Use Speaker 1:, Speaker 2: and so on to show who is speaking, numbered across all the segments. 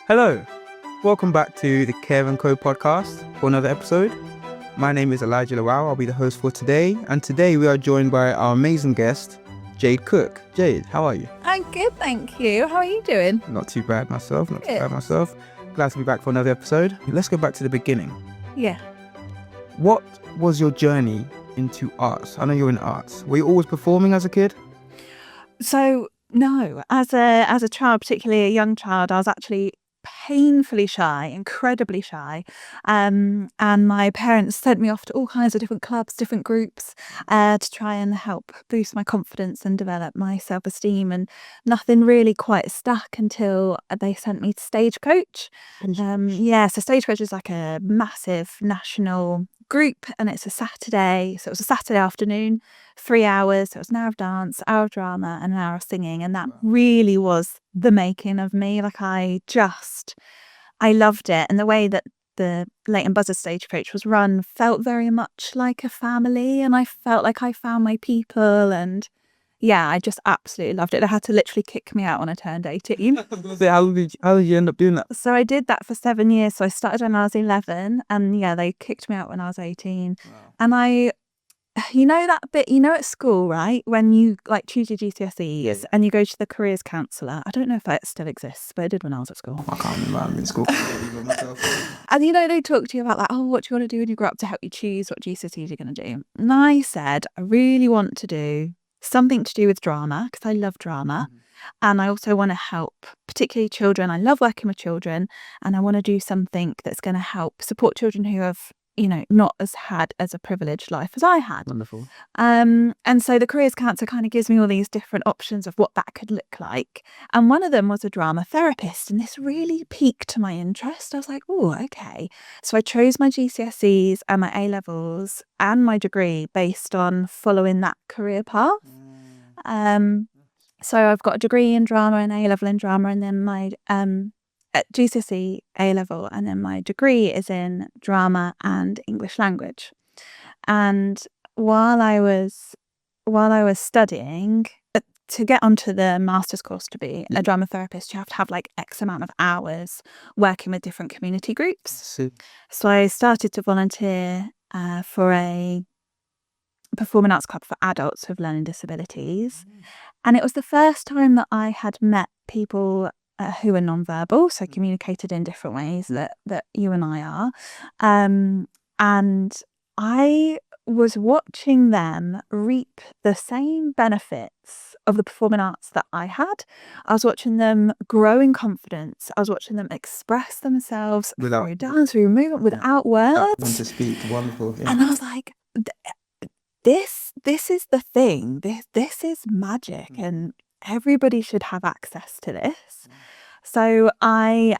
Speaker 1: Hello, welcome back to the Care & Co podcast for another episode. My name is Elijah Lawal. I'll be the host for today, and today we are joined by our amazing guest, Jade Cook. Jade, how are you?
Speaker 2: I'm good, thank you. How are you doing?
Speaker 1: Not too bad myself, Glad to be back for another episode. Let's go back to the beginning.
Speaker 2: Yeah.
Speaker 1: What was your journey into arts? I know you're in arts. Were you always performing as a kid?
Speaker 2: So, no, as a child, particularly a young child, I was actually painfully shy, incredibly shy. And my parents sent me off to all kinds of different clubs, different groups, to try and help boost my confidence and develop my self-esteem. And nothing really quite stuck until they sent me to Stagecoach. So Stagecoach is like a massive national group, and it's a Saturday. So it was a Saturday afternoon, 3 hours. So it was an hour of dance, hour of drama, and an hour of singing. And that really was the making of me. Like I loved it. And the way that the Leighton Buzzard Stagecoach was run felt very much like a family. And I felt like I found my people. And yeah, I just absolutely loved it. They had to literally kick me out when I turned 18.
Speaker 1: How did you end up doing that?
Speaker 2: So I did that for 7 years. So I started when I was 11, and yeah, they kicked me out when I was 18.
Speaker 1: Wow.
Speaker 2: And you know that bit, at school, right? When you like choose your GCSEs and you go to the careers counsellor. I don't know if it still exists, but it did when I was at school.
Speaker 1: I can't remember. I'm in school.
Speaker 2: And they talk to you about like, oh, what do you want to do when you grow up to help you choose what GCSEs you're going to do. And I said, I really want to do something to do with drama because I love drama. And I also want to help, particularly children. I love working with children, and I want to do something that's going to help support children who have, not had as a privileged life as I had.
Speaker 1: Wonderful.
Speaker 2: And so the careers counsellor kind of gives me all these different options of what that could look like. And one of them was a drama therapist. And this really piqued my interest. I was like, oh, okay. So I chose my GCSEs and my A-levels and my degree based on following that career path. So I've got a degree in drama and A-level in drama, and then my at GCSE A-level, and then my degree is in drama and English language. And while I was studying, to get onto the master's course to be a drama therapist, you have to have like X amount of hours working with different community groups. So I started to volunteer for a performing arts club for adults with learning disabilities. And it was the first time that I had met people who are nonverbal, so communicated in different ways that you and I are. And I was watching them reap the same benefits of the performing arts that I had. I was watching them grow in confidence. I was watching them express themselves through dance, through movement, without words.
Speaker 1: Want to speak, wonderful. Yeah.
Speaker 2: And I was like, this is the thing. This is magic, and everybody should have access to this. So I,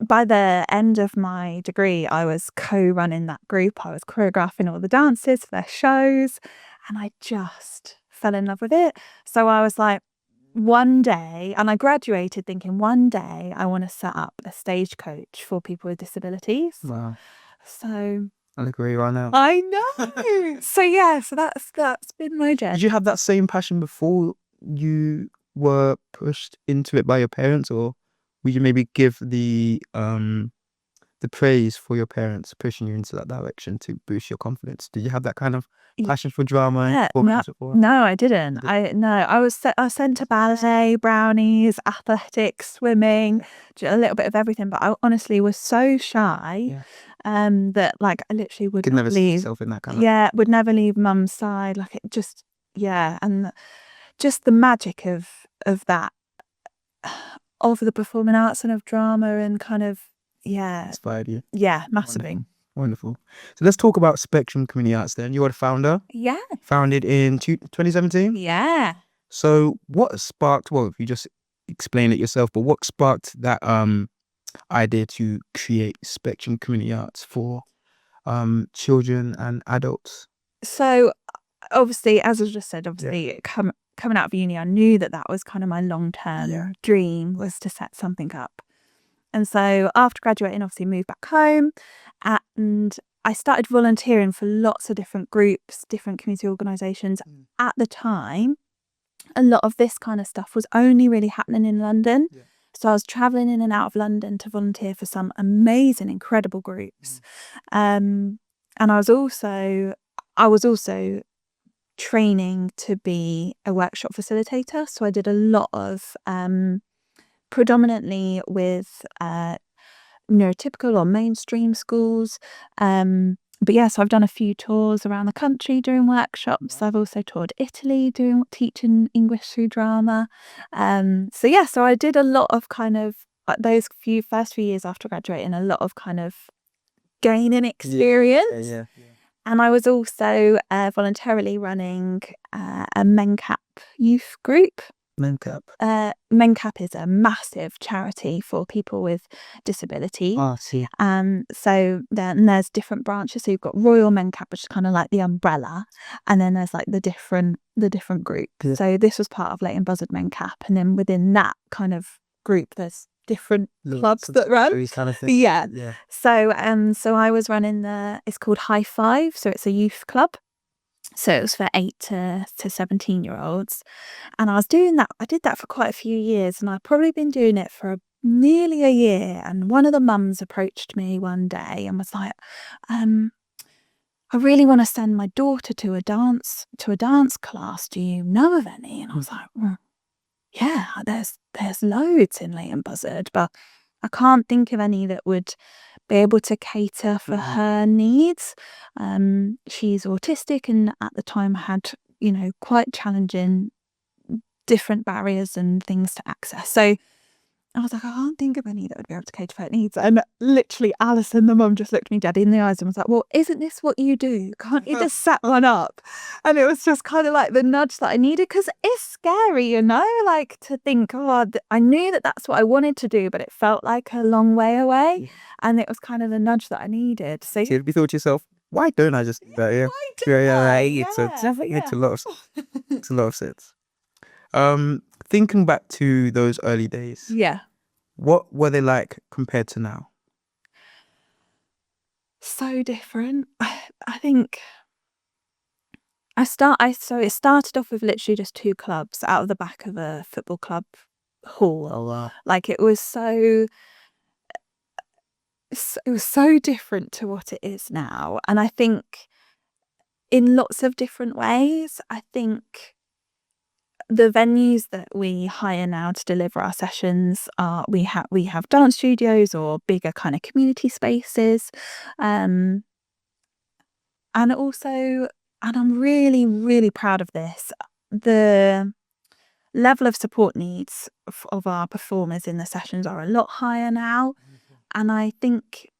Speaker 2: by the end of my degree, I was co-running that group. I was choreographing all the dances for their shows, and I just fell in love with it. So I was like, one day, and I graduated thinking one day I want to set up a Stagecoach for people with disabilities.
Speaker 1: Wow.
Speaker 2: So
Speaker 1: I agree right now.
Speaker 2: I know. So that's been my journey.
Speaker 1: Did you have that same passion before you were pushed into it by your parents, or would you maybe give the praise for your parents pushing you into that direction to boost your confidence? Did you have that kind of passion for drama?
Speaker 2: No, I didn't. I was sent to ballet, brownies, athletics, swimming, a little bit of everything. But I honestly was so shy that like I literally would
Speaker 1: never
Speaker 2: leave.
Speaker 1: see yourself in that kind of
Speaker 2: would never leave mum's side. Like it just and just the magic of that, of the performing arts and of drama, and kind of
Speaker 1: inspired you.
Speaker 2: Yeah, massively.
Speaker 1: Wonderful. So let's talk about Spectrum Community Arts then. You are the founder.
Speaker 2: Yeah.
Speaker 1: Founded in 2017?
Speaker 2: Yeah.
Speaker 1: So what sparked, well, if you just explain it yourself, but what sparked that idea to create Spectrum Community Arts for children and adults?
Speaker 2: So obviously, as I just said, coming out of uni, I knew that was kind of my long-term dream, was to set something up. And so after graduating, obviously moved back home, and I started volunteering for lots of different groups, different community organisations. At the time, a lot of this kind of stuff was only really happening in London. So I was traveling in and out of London to volunteer for some amazing, incredible groups. And I was also training to be a workshop facilitator. So I did a lot of predominantly with neurotypical or mainstream schools. But yeah, so I've done a few tours around the country doing workshops. I've also toured Italy teaching English through drama. So I did a lot of kind of those first few years after graduating, a lot of kind of gaining experience. And I was also voluntarily running a MenCap youth group.
Speaker 1: MenCap.
Speaker 2: MenCap is a massive charity for people with disability.
Speaker 1: See.
Speaker 2: So then there's different branches. So you've got Royal MenCap, which is kind of like the umbrella, and then there's like the different groups. Yeah. So this was part of Leighton Buzzard MenCap, and then within that kind of group, there's different clubs that run.
Speaker 1: Kind of thing.
Speaker 2: Yeah. So I was running it's called High Five. So it's a youth club. So it was for 8 to 17-year-olds. And I was doing that. I did that for quite a few years, and I'd probably been doing it for nearly a year. And one of the mums approached me one day and was like, I really want to send my daughter to a dance class. Do you know of any? And I was like, yeah, there's loads in Leighton Buzzard, but I can't think of any that would be able to cater for her needs. She's autistic, and at the time had, quite challenging different barriers and things to access. So I was like, I can't think of any that would be able to cater for her needs. And literally Alison, the mum, just looked me dead in the eyes and was like, well, isn't this what you do? Can't you just set one up? And it was just kind of like the nudge that I needed, because it's scary, like to think, I knew that that's what I wanted to do, but it felt like a long way away. Yeah. And it was kind of the nudge that I needed. So
Speaker 1: you thought to yourself, why don't I just do that? Yeah. It's a lot of sense. Thinking back to those early days, what were they like compared to now?
Speaker 2: So different. I think it started off with literally just 2 clubs out of the back of a football club hall.
Speaker 1: Oh wow!
Speaker 2: Like it was so different to what it is now, and I think in lots of different ways. I think the venues that we hire now to deliver our sessions are we have dance studios or bigger kind of community spaces, and I'm really, really proud of this. The level of support needs of our performers in the sessions are a lot higher now, and I think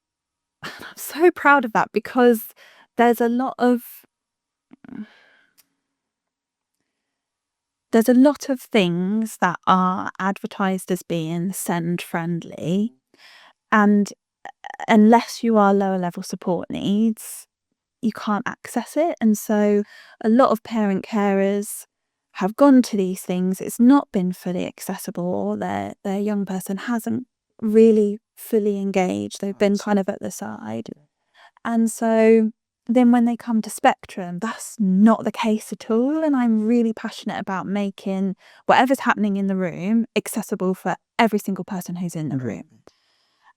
Speaker 2: I'm so proud of that, because there's a lot of things that are advertised as being SEND friendly, and unless you are lower level support needs, you can't access it. And so a lot of parent carers have gone to these things. It's not been fully accessible, or their young person hasn't really fully engaged. They've been kind of at the side. And so then when they come to Spectrum, that's not the case at all. And I'm really passionate about making whatever's happening in the room accessible for every single person who's in the room.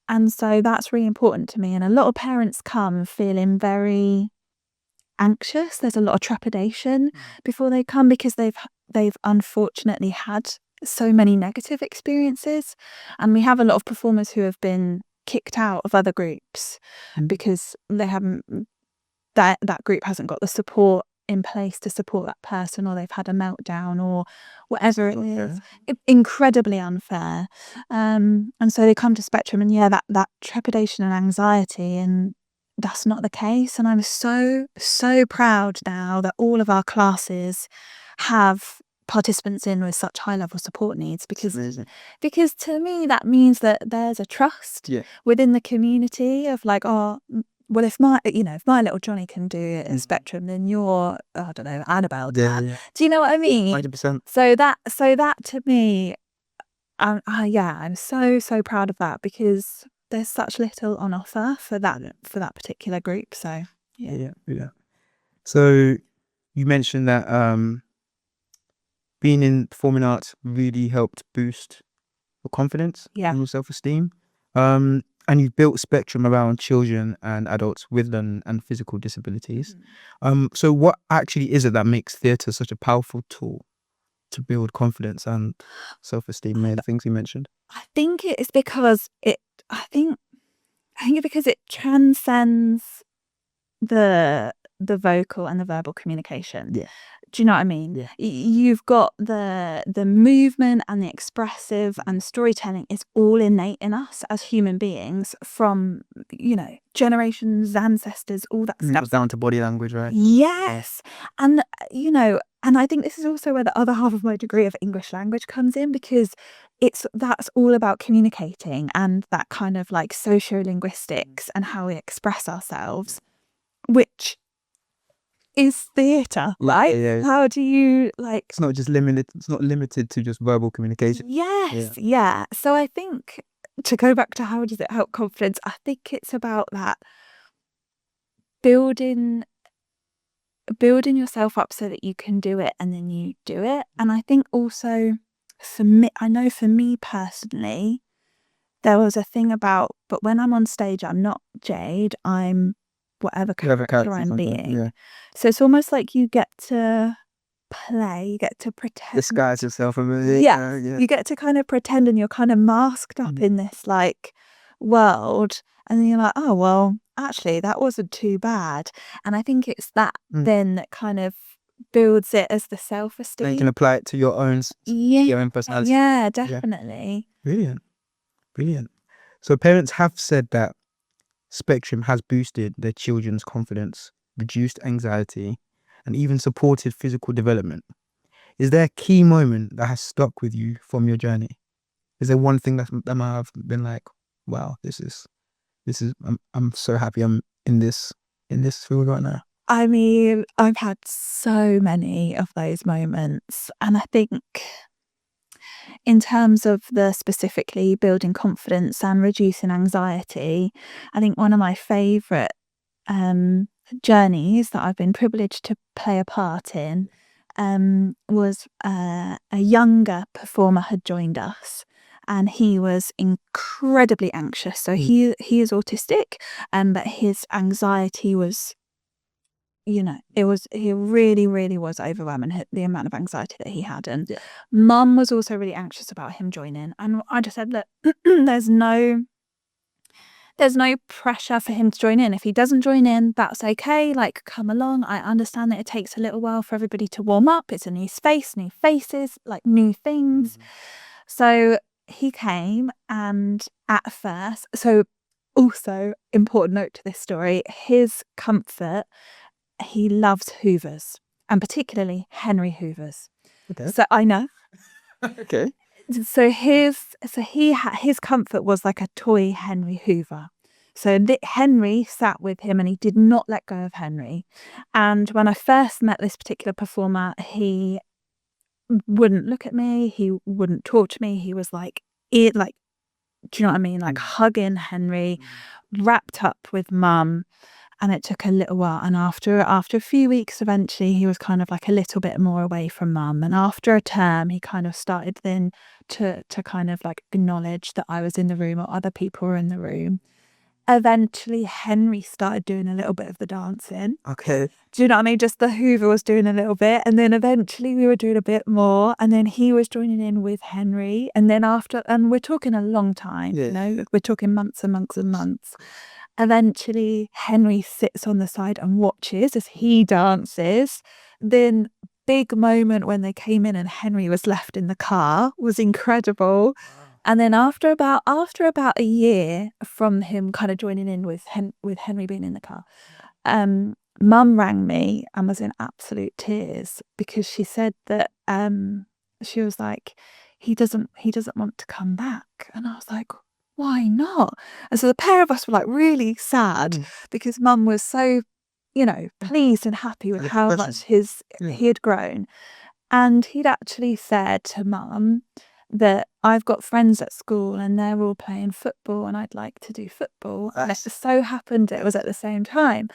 Speaker 2: And so that's really important to me. And a lot of parents come feeling very anxious. There's a lot of trepidation before they come, because they've unfortunately had so many negative experiences. And we have a lot of performers who have been kicked out of other groups because they haven't that group hasn't got the support in place to support that person, or they've had a meltdown, or whatever it is. Incredibly unfair. And so they come to Spectrum, and that trepidation and anxiety, and that's not the case. And I'm so proud now that all of our classes have participants in with such high level support needs, because to me that means that there's a trust within the community of like, well, if my little Johnny can do it at Spectrum, then you're, I don't know, Annabelle. Do you know what I mean?
Speaker 1: 100%.
Speaker 2: So that to me, I'm so proud of that, because there's such little on offer for that particular group. So yeah.
Speaker 1: So you mentioned that being in performing arts really helped boost your confidence
Speaker 2: Yeah.
Speaker 1: and your self-esteem. And you've built Spectrum around children and adults with learning and physical disabilities. So what actually is it that makes theatre such a powerful tool to build confidence and self-esteem, the things you mentioned?
Speaker 2: I think it's because I think it's because it transcends the vocal and the verbal communication.
Speaker 1: Yeah.
Speaker 2: Do you know what I mean?
Speaker 1: Yeah.
Speaker 2: You've got the movement and the expressive and storytelling is all innate in us as human beings from, generations, ancestors, all that
Speaker 1: It
Speaker 2: stuff.
Speaker 1: comes down to body language, right?
Speaker 2: Yes. And, and I think this is also where the other half of my degree of English language comes in, because that's all about communicating and that kind of like sociolinguistics and how we express ourselves, which is theatre, right?
Speaker 1: Yeah.
Speaker 2: How do you
Speaker 1: It's not limited to just verbal communication.
Speaker 2: Yes, yeah. So I think, to go back to how does it help confidence, I think it's about that building yourself up so that you can do it, and then you do it. And I think also for me personally, there was a thing about, but when I'm on stage, I'm not Jade, I'm whatever character I'm being.
Speaker 1: Yeah.
Speaker 2: So it's almost like you get to play, you get to pretend.
Speaker 1: Disguise yourself a bit.
Speaker 2: Yeah. You get to kind of pretend, and you're kind of masked up in this like world, and then you're like, oh well, actually that wasn't too bad. And I think it's that then that kind of builds it as the self-esteem.
Speaker 1: Then you can apply it to your own personality.
Speaker 2: Yeah, definitely.
Speaker 1: Brilliant. So parents have said that Spectrum has boosted their children's confidence, reduced anxiety, and even supported physical development. Is there a key moment that has stuck with you from your journey? Is there one thing that might have been like, wow, this is I'm so happy I'm in this field right now?
Speaker 2: I mean, I've had so many of those moments, and I think in terms of the specifically building confidence and reducing anxiety, I think one of my favourite journeys that I've been privileged to play a part in was a younger performer had joined us, and he was incredibly anxious. So he is autistic, but his anxiety was, he really, really was overwhelming, the amount of anxiety that he had. And Mum was also really anxious about him joining. And I just said, look, there's no pressure for him to join in. If he doesn't join in, that's okay. Like, come along. I understand that it takes a little while for everybody to warm up. It's a new space, new faces, like new things. So he came, and at first, so also important note to this story, his comfort, he loves Hoovers, and particularly Henry Hoovers.
Speaker 1: Okay.
Speaker 2: So I know.
Speaker 1: Okay.
Speaker 2: So his comfort was like a toy Henry Hoover. So Henry sat with him, and he did not let go of Henry. And when I first met this particular performer, he wouldn't look at me, he wouldn't talk to me. He was like, do you know what I mean? Like hugging Henry, wrapped up with Mum. And it took a little while, and after a few weeks, eventually he was kind of like a little bit more away from Mum. And after a term, he kind of started then to kind of like acknowledge that I was in the room, or other people were in the room. Eventually, Henry started doing a little bit of the dancing.
Speaker 1: Okay.
Speaker 2: Do you know what I mean? Just the Hoover was doing a little bit, and then eventually we were doing a bit more, and then he was joining in with Henry. And then and we're talking a long time, we're talking months and months and months. Eventually, Henry sits on the side and watches as he dances. Then, big moment when they came in and Henry was left in the car was incredible. And then after about a year from him kind of joining in with Henry being in the car, Mum rang me and was in absolute tears, because she said that she was like, he doesn't want to come back. And I was like, why not? And so the pair of us were like really sad, because Mum was so, pleased and happy with how much he had grown. And he'd actually said to Mum that I've got friends at school and they're all playing football and I'd like to do football. And it just so happened it was at the same time.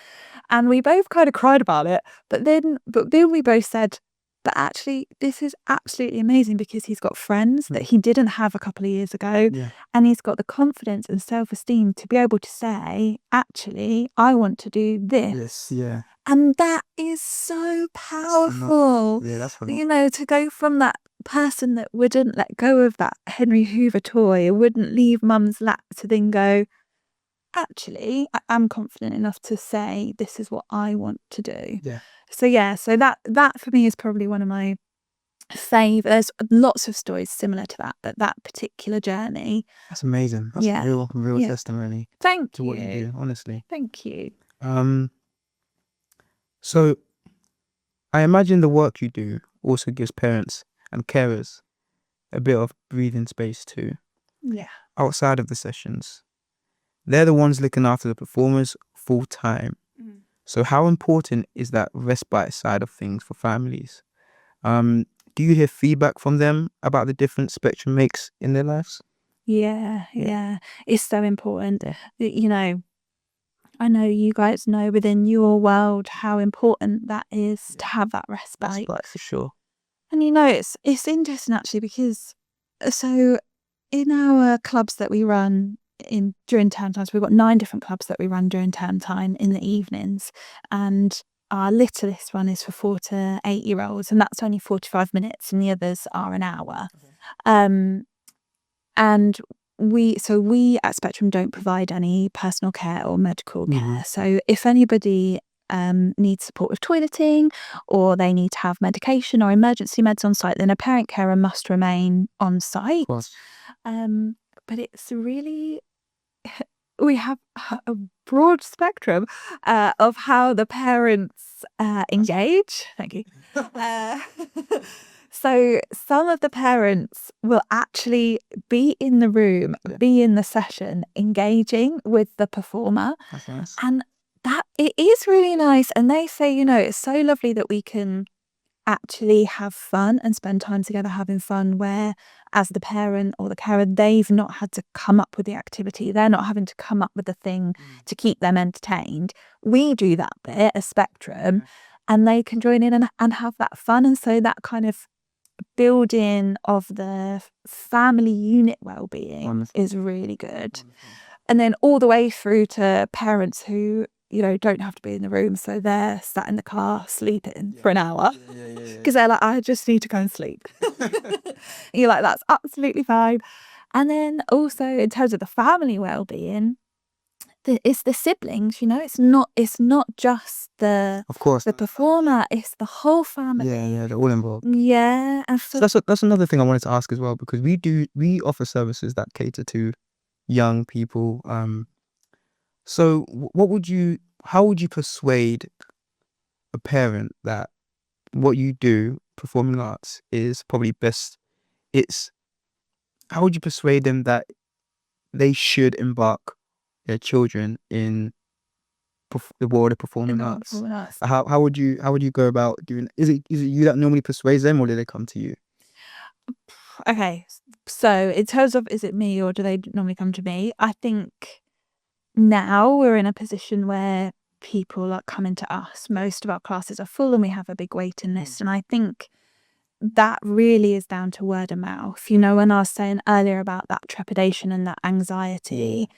Speaker 2: And we both kind of cried about it. But then we both said, But actually, this is absolutely amazing because he's got friends that he didn't have a couple of years ago.
Speaker 1: Yeah.
Speaker 2: And he's got the confidence and self-esteem to be able to say, actually, I want to do this.
Speaker 1: Yes. Yeah.
Speaker 2: And that is so powerful.
Speaker 1: Yeah, that's
Speaker 2: You know, to go from that person that wouldn't let go of that Henry Hoover toy, wouldn't leave mum's lap, to then go, actually, I'm confident enough to say this is what I want to do.
Speaker 1: Yeah.
Speaker 2: So yeah, so that for me is probably one of my fave. There's lots of stories similar to that, but that particular journey.
Speaker 1: That's amazing. That's
Speaker 2: Yeah.
Speaker 1: a real
Speaker 2: Yeah.
Speaker 1: testimony
Speaker 2: Thank
Speaker 1: to
Speaker 2: you.
Speaker 1: what you do, honestly.
Speaker 2: Thank you.
Speaker 1: So I imagine the work you do also gives parents and carers a bit of breathing space too,
Speaker 2: Yeah.
Speaker 1: outside of the sessions. They're the ones looking after the performers full time. So how important is that respite side of things for families? Do you hear feedback from them about the difference Spectrum makes in their lives?
Speaker 2: Yeah. It's so important. You know, I know you guys know within your world how important that is to have that respite.
Speaker 1: Respite for sure.
Speaker 2: And you know, it's interesting actually because so in our clubs that we run during term times, we've got 9 different clubs that we run during term time in the evenings, and our littlest one is for 4 to 8-year-olds, and that's only 45 minutes, and the others are an hour. And we at Spectrum don't provide any personal care or medical care. So if anybody needs support with toileting, or they need to have medication or emergency meds on site, then a parent carer must remain on site. But it's really, we have a broad spectrum of how the parents engage. Thank you. So some of the parents will actually be in the room, be in the session, engaging with the performer.
Speaker 1: That's nice.
Speaker 2: And that it is really nice. And they say, you know, it's so lovely that we can actually have fun and spend time together having fun, where as the parent or the carer, they've not had to come up with the activity. They're not having to come up with the thing to keep them entertained. We do that bit as Spectrum, and they can join in and have that fun. And so that kind of building of the family unit well-being is really good. And then all the way through to parents who, you know, don't have to be in the room, so they're sat in the car sleeping for an hour because they're like, I just need to go and sleep. You're like, that's absolutely fine. And then also in terms of the family well-being, it's the siblings, you know, it's not just the performer, it's the whole family.
Speaker 1: Yeah, they're all involved.
Speaker 2: Yeah. And
Speaker 1: So that's another thing I wanted to ask as well, because we offer services that cater to young people. So how would you persuade a parent that what you do, performing arts, is probably best? How would you persuade them that they should embark their children in the world of performing arts? How would you go about doing? Is it you that normally persuades them, or do they come to you?
Speaker 2: Okay, so in terms of, is it me or do they normally come to me? I think now we're in a position where people are coming to us. Most of our classes are full and we have a big waiting list. And I think that really is down to word of mouth. You know, when I was saying earlier about that trepidation and that anxiety,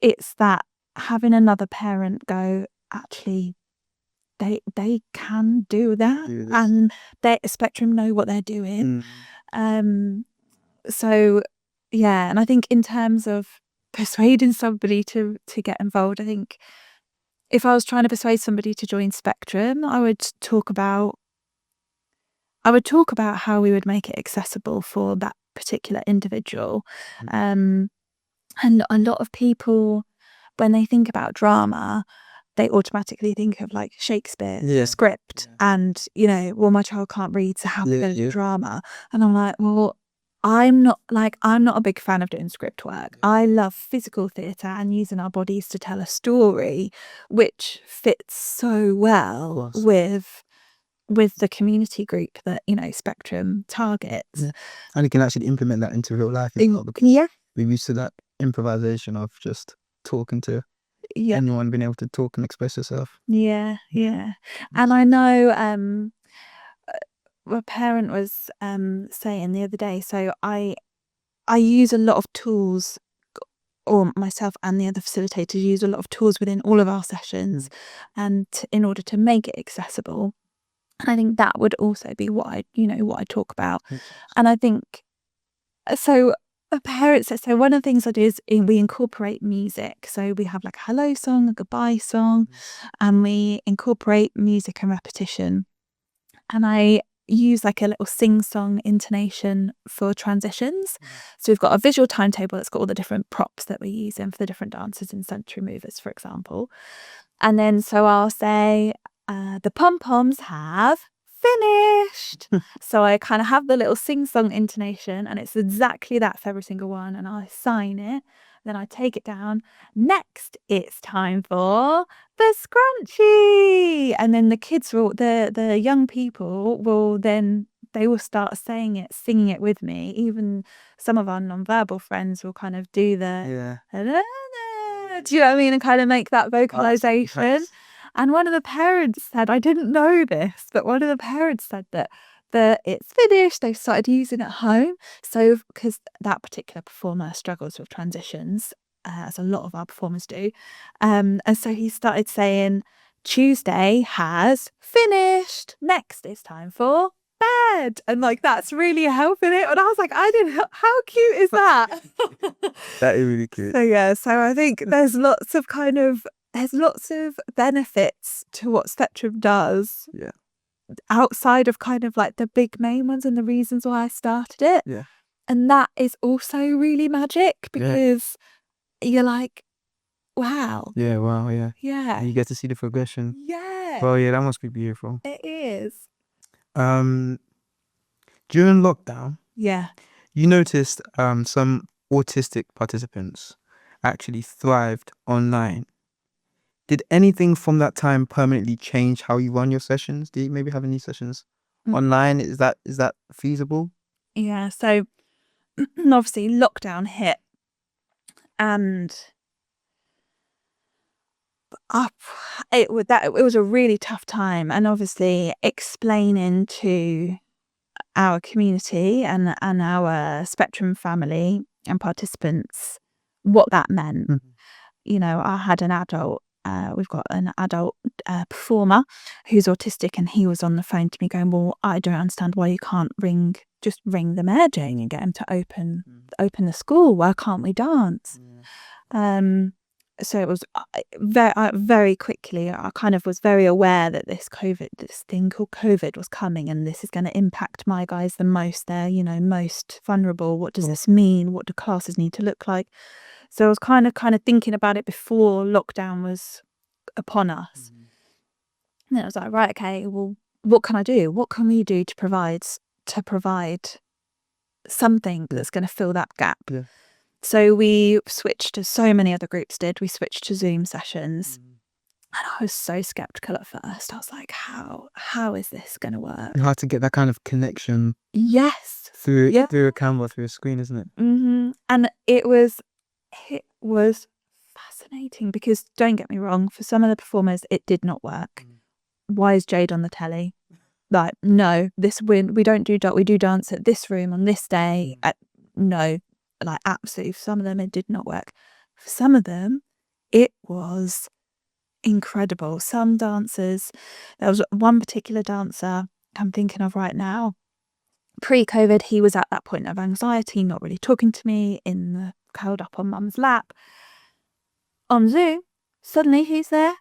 Speaker 2: it's that having another parent go, actually, they can do that, and they Spectrum know what they're doing. So yeah, and I think in terms of persuading somebody to get involved, I think if I was trying to persuade somebody to join Spectrum, I would talk about how we would make it accessible for that particular individual. And a lot of people, when they think about drama, they automatically think of like Shakespeare script, and you know, well, my child can't read, so how can I do drama? And I'm like, well, I'm not a big fan of doing script work. I love physical theatre and using our bodies to tell a story, which fits so well with the community group that, you know, Spectrum targets.
Speaker 1: And you can actually implement that into real life.
Speaker 2: Yeah.
Speaker 1: We're used to that improvisation of just talking to anyone, being able to talk and express yourself.
Speaker 2: Yeah. And I know a parent was saying the other day, so I use a lot of tools, or myself and the other facilitators use a lot of tools within all of our sessions, and in order to make it accessible. And I think that would also be what I talk about. And I think so. Parents, so one of the things I do is we incorporate music. So we have like a hello song, a goodbye song, and we incorporate music and repetition. And I use like a little sing-song intonation for transitions. So we've got a visual timetable that's got all the different props that we're using for the different dancers in sensory movers, for example. And then so I'll say, the pom-poms have finished. So I kind of have the little sing-song intonation, and it's exactly that for every single one, and I sign it. Then I take it down. Next, it's time for the scrunchie. And then the kids the young people they will start saying it, singing it with me. Even some of our non-verbal friends will kind of do the, do you know what I mean? And kind of make that vocalization.
Speaker 1: Nice.
Speaker 2: And one of the parents said, I didn't know this, but one of the parents said that it's finished, they've started using it at home. So, because that particular performer struggles with transitions, as a lot of our performers do. And so he started saying, Tuesday has finished. Next, it's time for bed. And like, that's really helping it. And I was like, how cute is that?
Speaker 1: That is really cute.
Speaker 2: So yeah, so I think there's lots of benefits to what Spectrum does.
Speaker 1: Yeah.
Speaker 2: Outside of kind of like the big main ones and the reasons why I started it.
Speaker 1: Yeah.
Speaker 2: And that is also really magic, because you're like, wow.
Speaker 1: Yeah, wow, yeah.
Speaker 2: Yeah.
Speaker 1: And you get to see the progression.
Speaker 2: Yeah.
Speaker 1: Well, yeah, that must be beautiful.
Speaker 2: It is.
Speaker 1: During lockdown,
Speaker 2: Yeah.
Speaker 1: you noticed some autistic participants actually thrived online. Did anything from that time permanently change how you run your sessions? Do you maybe have any sessions online? Is that feasible?
Speaker 2: Yeah. So obviously lockdown hit, and it was a really tough time, and obviously explaining to our community and our Spectrum family and participants what that meant. You know, I had an adult, we've got an adult performer who's autistic, and he was on the phone to me going, well, I don't understand why you can't just ring the mayor, Jane, and get him to open the school. Why can't we dance? So it was very quickly, I kind of was very aware that this thing called COVID was coming, and this is going to impact my guys the most. They're, most vulnerable. What does this mean? What do classes need to look like? So I was kind of thinking about it before lockdown was upon us. And then I was like, right, okay, well, what can I do? What can we do to provide something that's going to fill that gap?
Speaker 1: Yeah.
Speaker 2: So we switched to, so many other groups did, we switched to Zoom sessions. And I was so skeptical at first. I was like, how is this going to work?
Speaker 1: Hard to get that kind of connection.
Speaker 2: Yes.
Speaker 1: Through a camera, through a screen, isn't it?
Speaker 2: And it was fascinating, because don't get me wrong, for some of the performers, it did not work. Why is Jade on the telly? Like, no, we do dance at this room on this day. No. Like, absolutely, for some of them it did not work. For some of them it was incredible. Some dancers, there was one particular dancer I'm thinking of right now, pre-COVID, he was at that point of anxiety, not really talking to me, curled up on mum's lap. On Zoom, suddenly he's there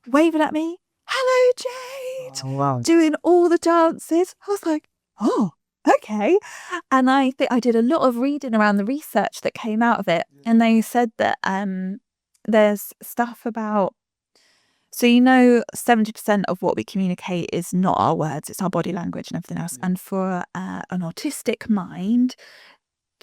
Speaker 2: waving at me, hello Jade.
Speaker 1: Oh, wow.
Speaker 2: Doing all the dances. I was like, oh, okay. And I think I did a lot of reading around the research that came out of it. And they said that there's stuff about, so 70% of what we communicate is not our words, it's our body language and everything else. And for an autistic mind,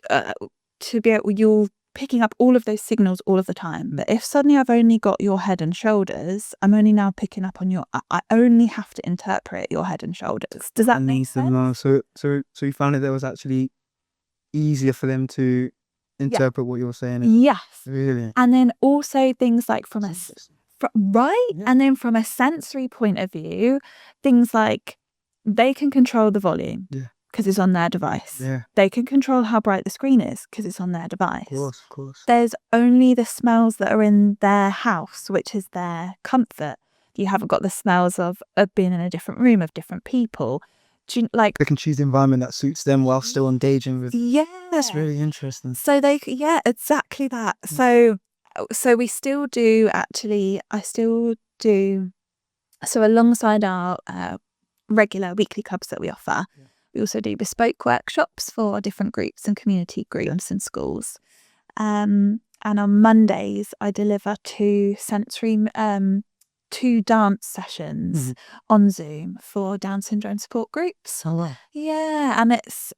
Speaker 2: to be able, you're picking up all of those signals all of the time. But if suddenly I've only got your head and shoulders, I'm only now picking up on I only have to interpret your head and shoulders. Does that make sense?
Speaker 1: So you found that was actually easier for them to interpret what you're saying?
Speaker 2: Yes.
Speaker 1: Really?
Speaker 2: And then also things like right?
Speaker 1: Yeah.
Speaker 2: And then from a sensory point of view, things like they can control the volume because it's on their device. They can control how bright the screen is because it's on their device.
Speaker 1: Of course.
Speaker 2: There's only the smells that are in their house, which is their comfort. You haven't got the smells of being in a different room, of different people. They
Speaker 1: can choose the environment that suits them while still engaging with. That's really interesting.
Speaker 2: So exactly that. So we still do actually. I still do. So alongside our regular weekly clubs that we offer, we also do bespoke workshops for different groups and community groups and schools. And on Mondays, I deliver two dance sessions on Zoom for Down syndrome support groups.
Speaker 1: Oh, wow.
Speaker 2: Yeah, and it's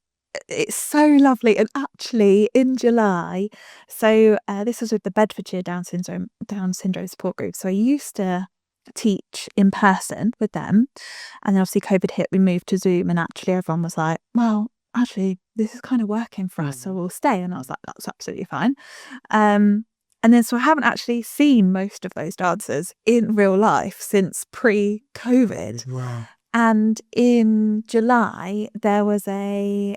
Speaker 2: so lovely. And actually, in July, so this was with the Bedfordshire Down syndrome support group. So I used to teach in person with them, and then obviously COVID hit. We moved to Zoom, and actually everyone was like, "Well, actually, this is kind of working for us, so we'll stay." And I was like, "That's absolutely fine." And then so I haven't actually seen most of those dancers in real life since pre-COVID.
Speaker 1: Wow.
Speaker 2: And in July, there was an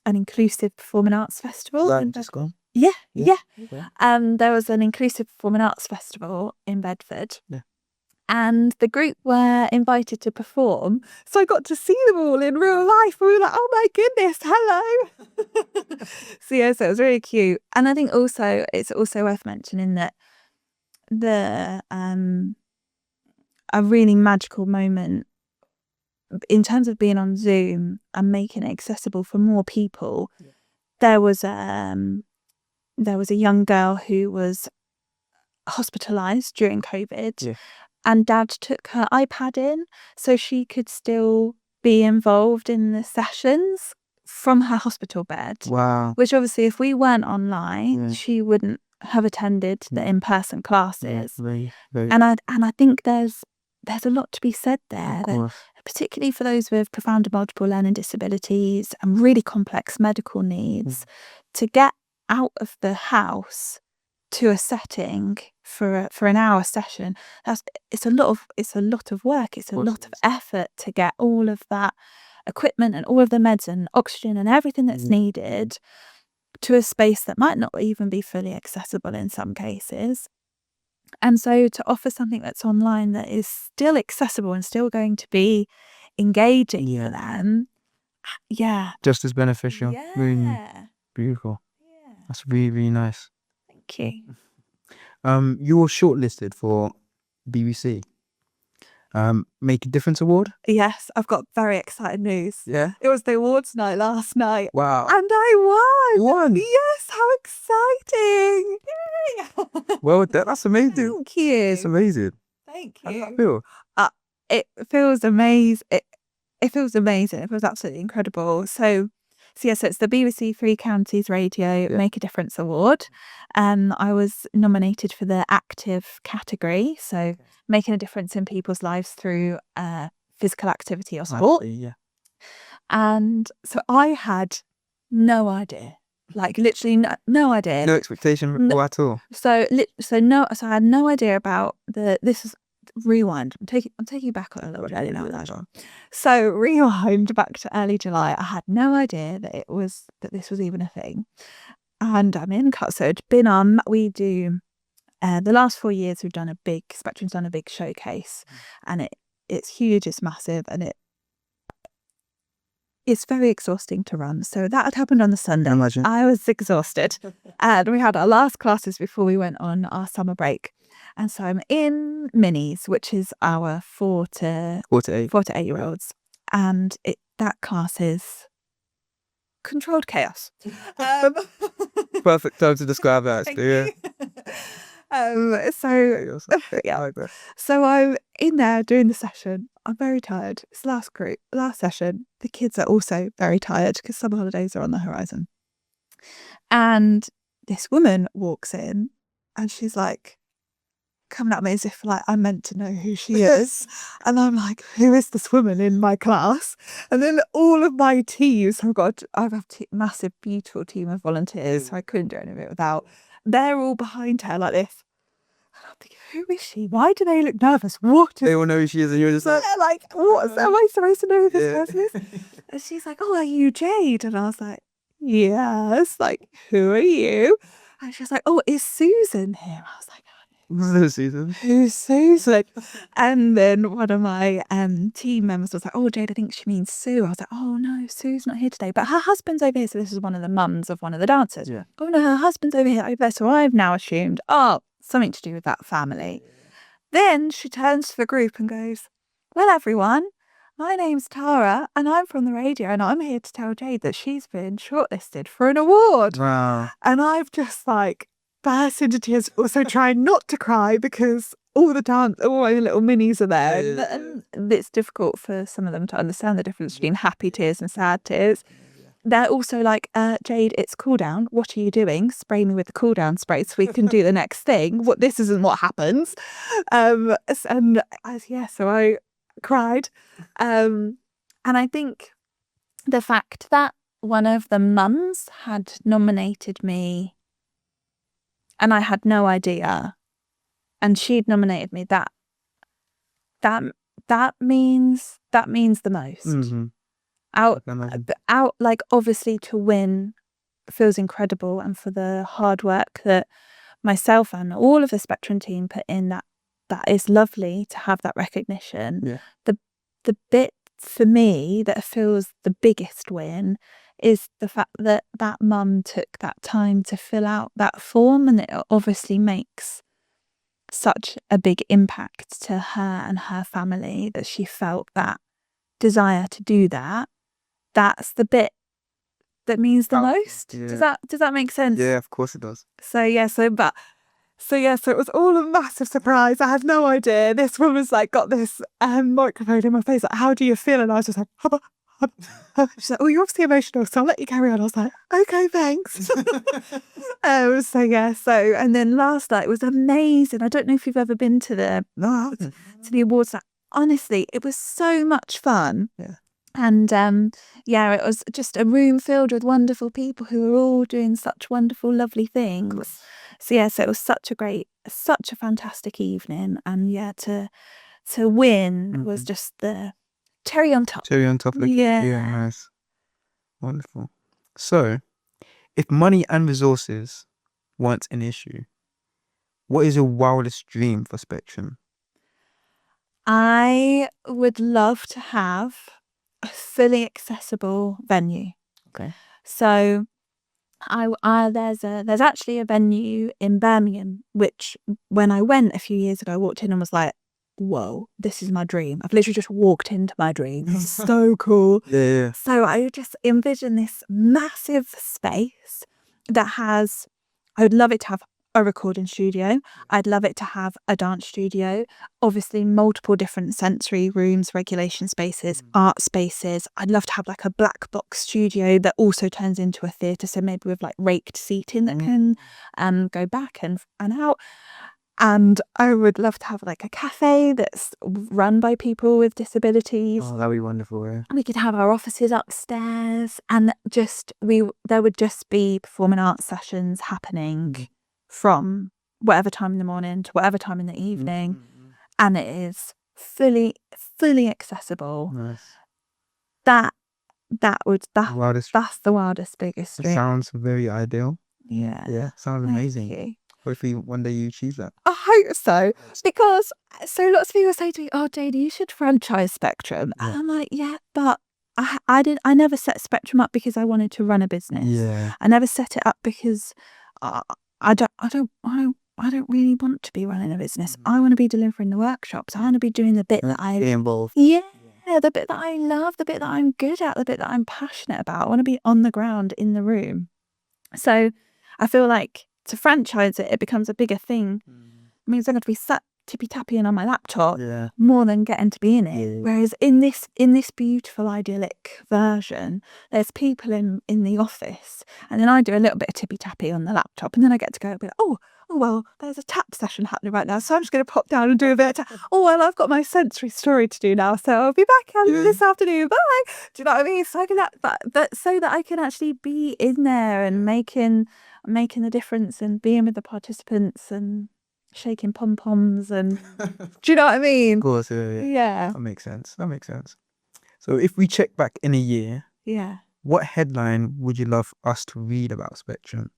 Speaker 2: inclusive performing arts festival.
Speaker 1: Just gone.
Speaker 2: Yeah. There was an inclusive performing arts festival in Bedford.
Speaker 1: Yeah.
Speaker 2: And the group were invited to perform. So I got to see them all in real life. We were like, oh my goodness, hello. So it was really cute. And I think also it's also worth mentioning that a really magical moment in terms of being on Zoom and making it accessible for more people. There was a young girl who was hospitalised during COVID, and Dad took her iPad in so she could still be involved in the sessions from her hospital bed.
Speaker 1: Wow.
Speaker 2: Which obviously, if we weren't online, she wouldn't have attended the in-person classes.
Speaker 1: Very.
Speaker 2: And I think there's a lot to be said there, particularly for those with profound and multiple learning disabilities and really complex medical needs, to get out of the house to a setting for an hour session. It's a lot of work. It's a lot of effort to get all of that equipment and all of the meds and oxygen and everything that's needed to a space that might not even be fully accessible in some cases. And so to offer something that's online that is still accessible and still going to be engaging for them,
Speaker 1: just as beneficial. Really beautiful. That's really, really nice.
Speaker 2: Thank you.
Speaker 1: You were shortlisted for BBC Make a Difference Award.
Speaker 2: Yes, I've got very exciting news.
Speaker 1: Yeah,
Speaker 2: it was the awards night last night.
Speaker 1: Wow.
Speaker 2: And I won.
Speaker 1: You won?
Speaker 2: Yes, how exciting! Yay!
Speaker 1: Well, that's amazing.
Speaker 2: Thank you.
Speaker 1: It's amazing.
Speaker 2: Thank
Speaker 1: How
Speaker 2: you.
Speaker 1: does that feel?
Speaker 2: It feels amazing. It feels amazing. It feels absolutely incredible. So it's the BBC Three Counties Radio Make a Difference Award. I was nominated for the active category, so making a difference in people's lives through physical activity or sport. And so I had no idea, like literally no idea.
Speaker 1: No expectation at all.
Speaker 2: So I had no idea about this is rewind. I'm taking you back a little bit now. So rewind back to early July. I had no idea that this was even a thing. And I'm in cut. So it's been on. We do the last 4 years. We've done Spectrum's done a big showcase, and it's huge. It's massive, and it's very exhausting to run. So that had happened on the Sunday.
Speaker 1: Imagine.
Speaker 2: I was exhausted, and we had our last classes before we went on our summer break. And so I'm in minis, which is our 4 to 8 year olds, and that class is controlled chaos.
Speaker 1: Perfect time to describe that.
Speaker 2: So I'm in there doing the session. I'm very tired. It's last session. The kids are also very tired because summer holidays are on the horizon. And this woman walks in, and she's like coming at me as if like I'm meant to know who she is. And I'm like, who is this woman in my class? And then all of my teams I have a massive, beautiful team of volunteers, so I couldn't do any of it without. They're all behind her like this. And I'm thinking, who is she? Why do they look nervous? What is
Speaker 1: They all know who she is, and you're just like,
Speaker 2: like, what am I supposed to know who this
Speaker 1: yeah.
Speaker 2: person is? And she's like, oh, are you Jade? And I was like, yes. Like, who are you? And she's like, oh, is Susan here? I was like,
Speaker 1: Susan.
Speaker 2: who's Susan? And then one of my team members was like, oh, Jade, I think she means Sue. I was like, oh no, Sue's not here today, but her husband's over here. So this is one of the mums of one of the dancers.
Speaker 1: Yeah.
Speaker 2: Oh no, her husband's over there. So I've now assumed, oh, something to do with that family. Then she turns to the group and goes, well, everyone, my name's Tara and I'm from the radio and I'm here to tell Jade that she's been shortlisted for an award.
Speaker 1: Wow.
Speaker 2: And I've just like burst into tears, also trying not to cry because all my little minis are there.
Speaker 1: Yeah.
Speaker 2: And it's difficult for some of them to understand the difference between happy tears and sad tears. They're also like, Jade, it's cool down. What are you doing? Spray me with the cool down spray so we can do the next thing. This isn't what happens. So I cried. And I think the fact that one of the mums had nominated me and I had no idea, and she'd nominated me, that means the most.
Speaker 1: Mm-hmm.
Speaker 2: Out, like, obviously to win feels incredible, and for the hard work that myself and all of the Spectrum team put in, that is lovely to have that recognition.
Speaker 1: Yeah.
Speaker 2: The bit for me that feels the biggest win is the fact that that mum took that time to fill out that form, and it obviously makes such a big impact to her and her family that she felt that desire to do that. That's the bit that means the most.
Speaker 1: Yeah.
Speaker 2: Does that make sense?
Speaker 1: Yeah, of course it does.
Speaker 2: So it was all a massive surprise. I had no idea. This woman's like got this microphone in my face, like, how do you feel? And I was just like, hubba, hubba, hubba. She's like, oh, you're obviously emotional, so I'll let you carry on. I was like, okay, thanks. And then last night was amazing. I don't know if you've ever been to the awards. Like, honestly, it was so much fun.
Speaker 1: Yeah.
Speaker 2: And it was just a room filled with wonderful people who were all doing such wonderful, lovely things. So it was such a fantastic evening. And to win was just the cherry on top.
Speaker 1: Cherry on top of the cake. Yeah, nice. Wonderful. So, if money and resources weren't an issue, what is your wildest dream for Spectrum?
Speaker 2: I would love to have a fully accessible venue.
Speaker 1: Okay.
Speaker 2: So there's actually a venue in Birmingham, which when I went a few years ago, I walked in and was like, whoa, this is my dream. I've literally just walked into my dream. It's so cool.
Speaker 1: Yeah.
Speaker 2: So I just envision this massive space that I would love it to have a recording studio. I'd love it to have a dance studio, obviously multiple different sensory rooms, regulation spaces, art spaces. I'd love to have like a black box studio that also turns into a theatre, so maybe with like raked seating that can go back and out. And I would love to have like a cafe that's run by people with disabilities.
Speaker 1: Oh, that'd be wonderful. Yeah.
Speaker 2: We could have our offices upstairs, and there would just be performing arts sessions happening from whatever time in the morning to whatever time in the evening, and it is fully accessible.
Speaker 1: Nice.
Speaker 2: That's the wildest, biggest
Speaker 1: It
Speaker 2: dream.
Speaker 1: sounds very ideal.
Speaker 2: Yeah.
Speaker 1: Yeah, sounds amazing.
Speaker 2: Thank you.
Speaker 1: Hopefully one day you achieve that.
Speaker 2: I hope so, because lots of people say to me, "Oh, Jade, you should franchise Spectrum," and I'm like, "Yeah, but I never set Spectrum up because I wanted to run a business.
Speaker 1: Yeah.
Speaker 2: I never set it up because I don't really want to be running a business. I want to be delivering the workshops. I want to be doing the bit that I
Speaker 1: Be involved.
Speaker 2: Yeah, the bit that I love, the bit that I'm good at, the bit that I'm passionate about. I want to be on the ground in the room. So I feel like to franchise it becomes a bigger thing. It means I'm going to be sat tippy-tapping on my laptop more than getting to be in it.
Speaker 1: Yeah.
Speaker 2: Whereas in this beautiful, idyllic version, there's people in the office, and then I do a little bit of tippy-tappy on the laptop, and then I get to go and be like, oh, well, there's a tap session happening right now, so I'm just going to pop down and do a bit of tap. Oh, well, I've got my sensory story to do now, so I'll be back this afternoon. Bye. Do you know what I mean? So I can so that I can actually be in there and making the difference and being with the participants and shaking pom-poms and do you know what I mean?
Speaker 1: Of course, yeah.
Speaker 2: Yeah.
Speaker 1: That makes sense. So if we check back in a year,
Speaker 2: Yeah.
Speaker 1: what headline would you love us to read about Spectrum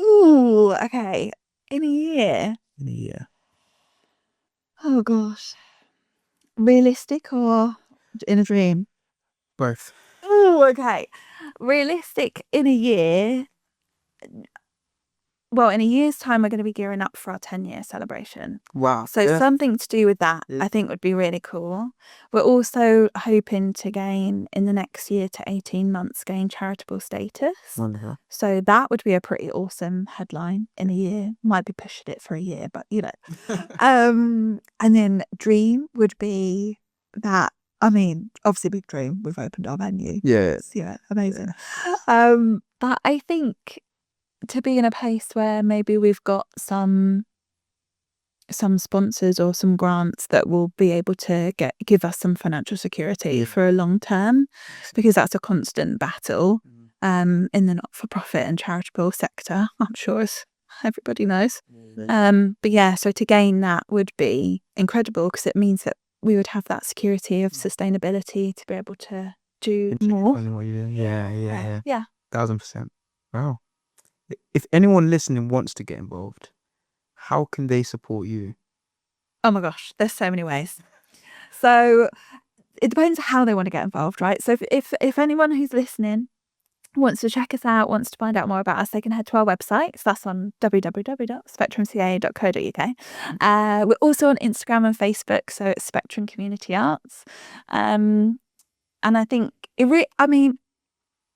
Speaker 2: Ooh, okay. In a year.
Speaker 1: in a year?
Speaker 2: Oh gosh. Realistic or in a dream?
Speaker 1: Both.
Speaker 2: Ooh, okay. Realistic in a year. Well, in a year's time, we're going to be gearing up for our 10-year celebration.
Speaker 1: Wow.
Speaker 2: So
Speaker 1: Yeah.
Speaker 2: something to do with that,
Speaker 1: Yeah.
Speaker 2: I think would be really cool. We're also hoping to gain, in the next year to 18 months, gain charitable status.
Speaker 1: Wonderful.
Speaker 2: So that would be a pretty awesome headline in a year. Might be pushing it for a year, but you know. And then dream would be that, I mean, obviously big dream, we've opened our venue.
Speaker 1: Yeah.
Speaker 2: Yeah, amazing. But I think to be in a place where maybe we've got some sponsors or some grants that will be able to give us some financial security for a long term, because that's a constant battle in the not-for-profit and charitable sector, I'm sure, as everybody knows. But yeah, so to gain that would be incredible, because it means that we would have that security of sustainability to be able to do more.
Speaker 1: Yeah.
Speaker 2: Yeah.
Speaker 1: 1000%. Wow. If anyone listening wants to get involved, how can they support you?
Speaker 2: Oh my gosh, there's so many ways. So it depends how they want to get involved, right? So if anyone who's listening wants to check us out, wants to find out more about us, they can head to our website. So that's on www.spectrumca.co.uk. We're also on Instagram and Facebook, so it's Spectrum Community Arts. And I think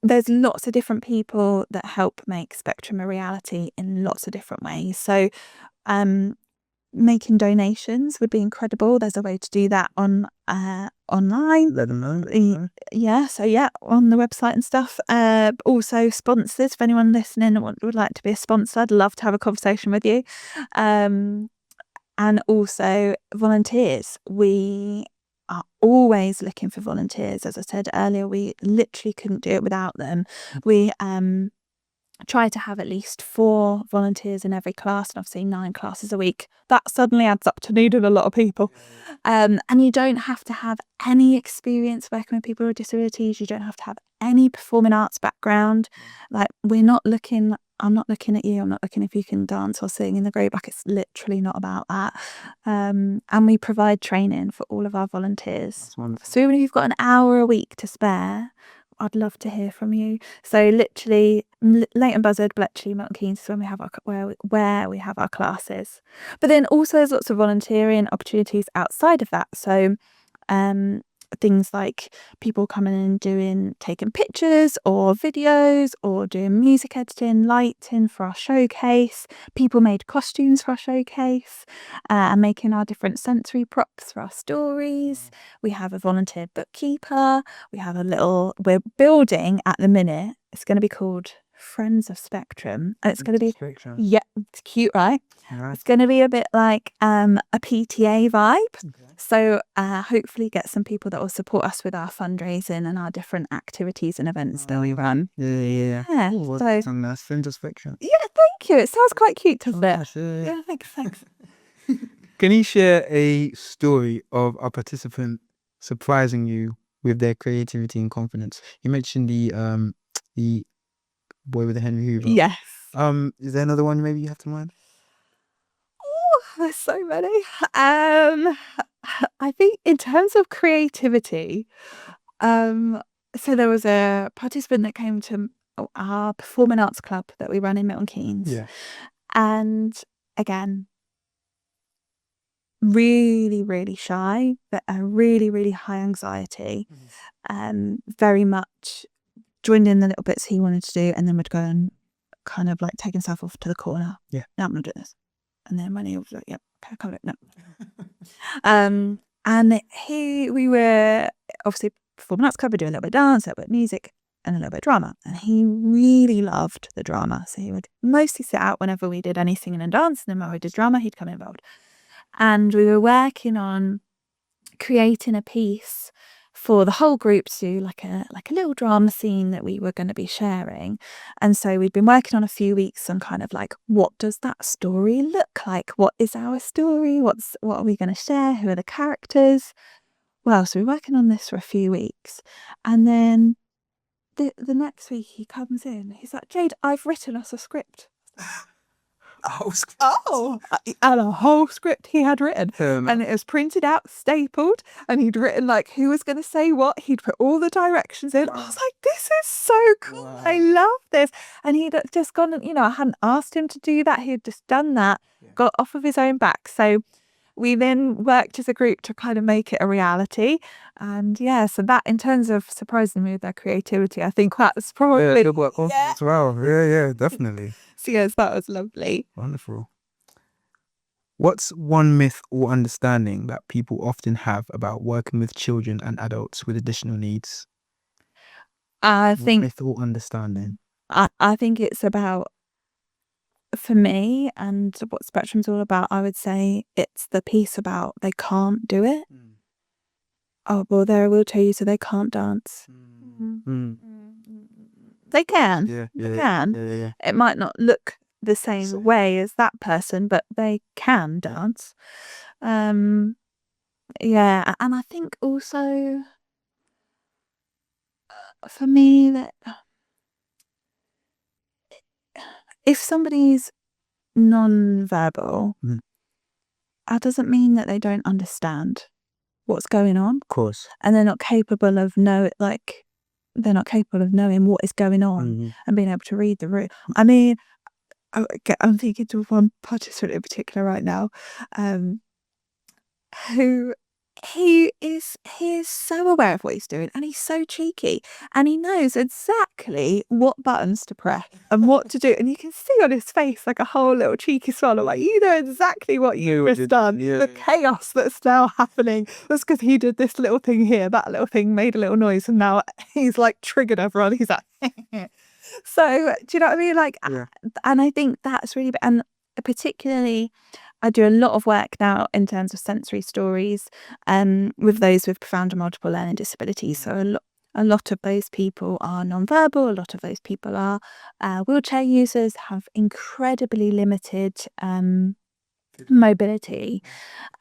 Speaker 2: there's lots of different people that help make Spectrum a reality in lots of different ways. So making donations would be incredible. There's a way to do that on online.
Speaker 1: Let them know.
Speaker 2: Yeah, so yeah, on the website and stuff. Also sponsors, if anyone listening would like to be a sponsor, I'd love to have a conversation with you. And also volunteers. We are always looking for volunteers. As I said earlier, we literally couldn't do it without them. We try to have at least 4 volunteers in every class, and obviously 9 classes a week. That suddenly adds up to needing a lot of people. And you don't have to have any experience working with people with disabilities. You don't have to have any performing arts background. Like, I'm not looking at you. I'm not looking if you can dance or sing in the group. Like, it's literally not about that. And we provide training for all of our volunteers. So even if you've got an hour a week to spare, I'd love to hear from you. So literally, Leighton Buzzard, Bletchley, Milton Keynes is when we have where we have our classes. But then also there's lots of volunteering opportunities outside of that. So things like people coming and taking pictures or videos, or doing music editing, lighting for our showcase. People made costumes for our showcase, and making our different sensory props for our stories. We have a volunteer bookkeeper. We're building at the minute. It's going to be called Friends of Spectrum, and it's going to be yeah, it's cute, right? It's going to be a bit like a PTA vibe. So hopefully get some people that will support us with our fundraising and our different activities and events that we run.
Speaker 1: Yeah.
Speaker 2: So
Speaker 1: some nice Friends of Spectrum.
Speaker 2: yeah, thank you. It sounds quite cute, doesn't it? Yeah, thanks.
Speaker 1: Can you share a story of a participant surprising you with their creativity and confidence? You mentioned the boy with the Henry Hoover.
Speaker 2: Yes.
Speaker 1: Is there another one maybe you have to mind?
Speaker 2: Oh, there's so many. I think in terms of creativity, so there was a participant that came to our performing arts club that we run in Milton Keynes.
Speaker 1: Yeah.
Speaker 2: And again, really, really shy, but a really, really high anxiety. Very much joined in the little bits he wanted to do, and then would go and kind of like take himself off to the corner.
Speaker 1: Yeah.
Speaker 2: No, I'm not doing this. And then when he was like, yep, okay, come back, no. And we were obviously performing arts club, we do a little bit of dance, a little bit of music, and a little bit of drama. And he really loved the drama. So he would mostly sit out whenever we did any singing and dance, and then when we did drama, he'd come involved. And we were working on creating a piece for the whole group to do like a little drama scene that we were going to be sharing. And so we'd been working on a few weeks on kind of like, what does that story look like? What is our story? What are we going to share? Who are the characters? Well, so we're working on this for a few weeks, and then the next week he comes in. He's like, Jade, I've written us a script.
Speaker 1: A whole script.
Speaker 2: Oh, and a whole script he had written, and it was printed out, stapled, and he'd written like who was going to say what. He'd put all the directions in. I was like, this is so cool.
Speaker 1: Wow.
Speaker 2: I love this. And he'd just gone, I hadn't asked him to do that. He'd just done that, got off of his own back. So we then worked as a group to kind of make it a reality. And so that, in terms of surprising me with their creativity, I think that's probably
Speaker 1: good work as well. Yeah, definitely.
Speaker 2: So yes, that was lovely.
Speaker 1: Wonderful. What's one myth or understanding that people often have about working with children and adults with additional needs?
Speaker 2: I think
Speaker 1: myth or understanding.
Speaker 2: I think it's about, for me, and what Spectrum's all about, I would say it's the piece about they can't do it. Oh, well, they're a wheelchair user, they can't dance. They can. They can.
Speaker 1: Yeah.
Speaker 2: It might not look the same way as that person, but they can dance. And I think also for me that if somebody's non-verbal, that doesn't mean that they don't understand what's going on.
Speaker 1: Of course.
Speaker 2: And they're not capable of knowing what is going on and being able to read the room. I mean, I'm thinking of one participant in particular right now, who he is so aware of what he's doing, and he's so cheeky, and he knows exactly what buttons to press and what to do, and you can see on his face like a whole little cheeky smile, like you know exactly what you've just done. The chaos that's now happening was because he did this little thing here, that little thing made a little noise, and now he's like triggered everyone. He's like so do you know what I mean? Like, and I think that's really, and particularly I do a lot of work now in terms of sensory stories with those with profound and multiple learning disabilities. So a lot of those people are non-verbal, a lot of those people are wheelchair users, have incredibly limited mobility.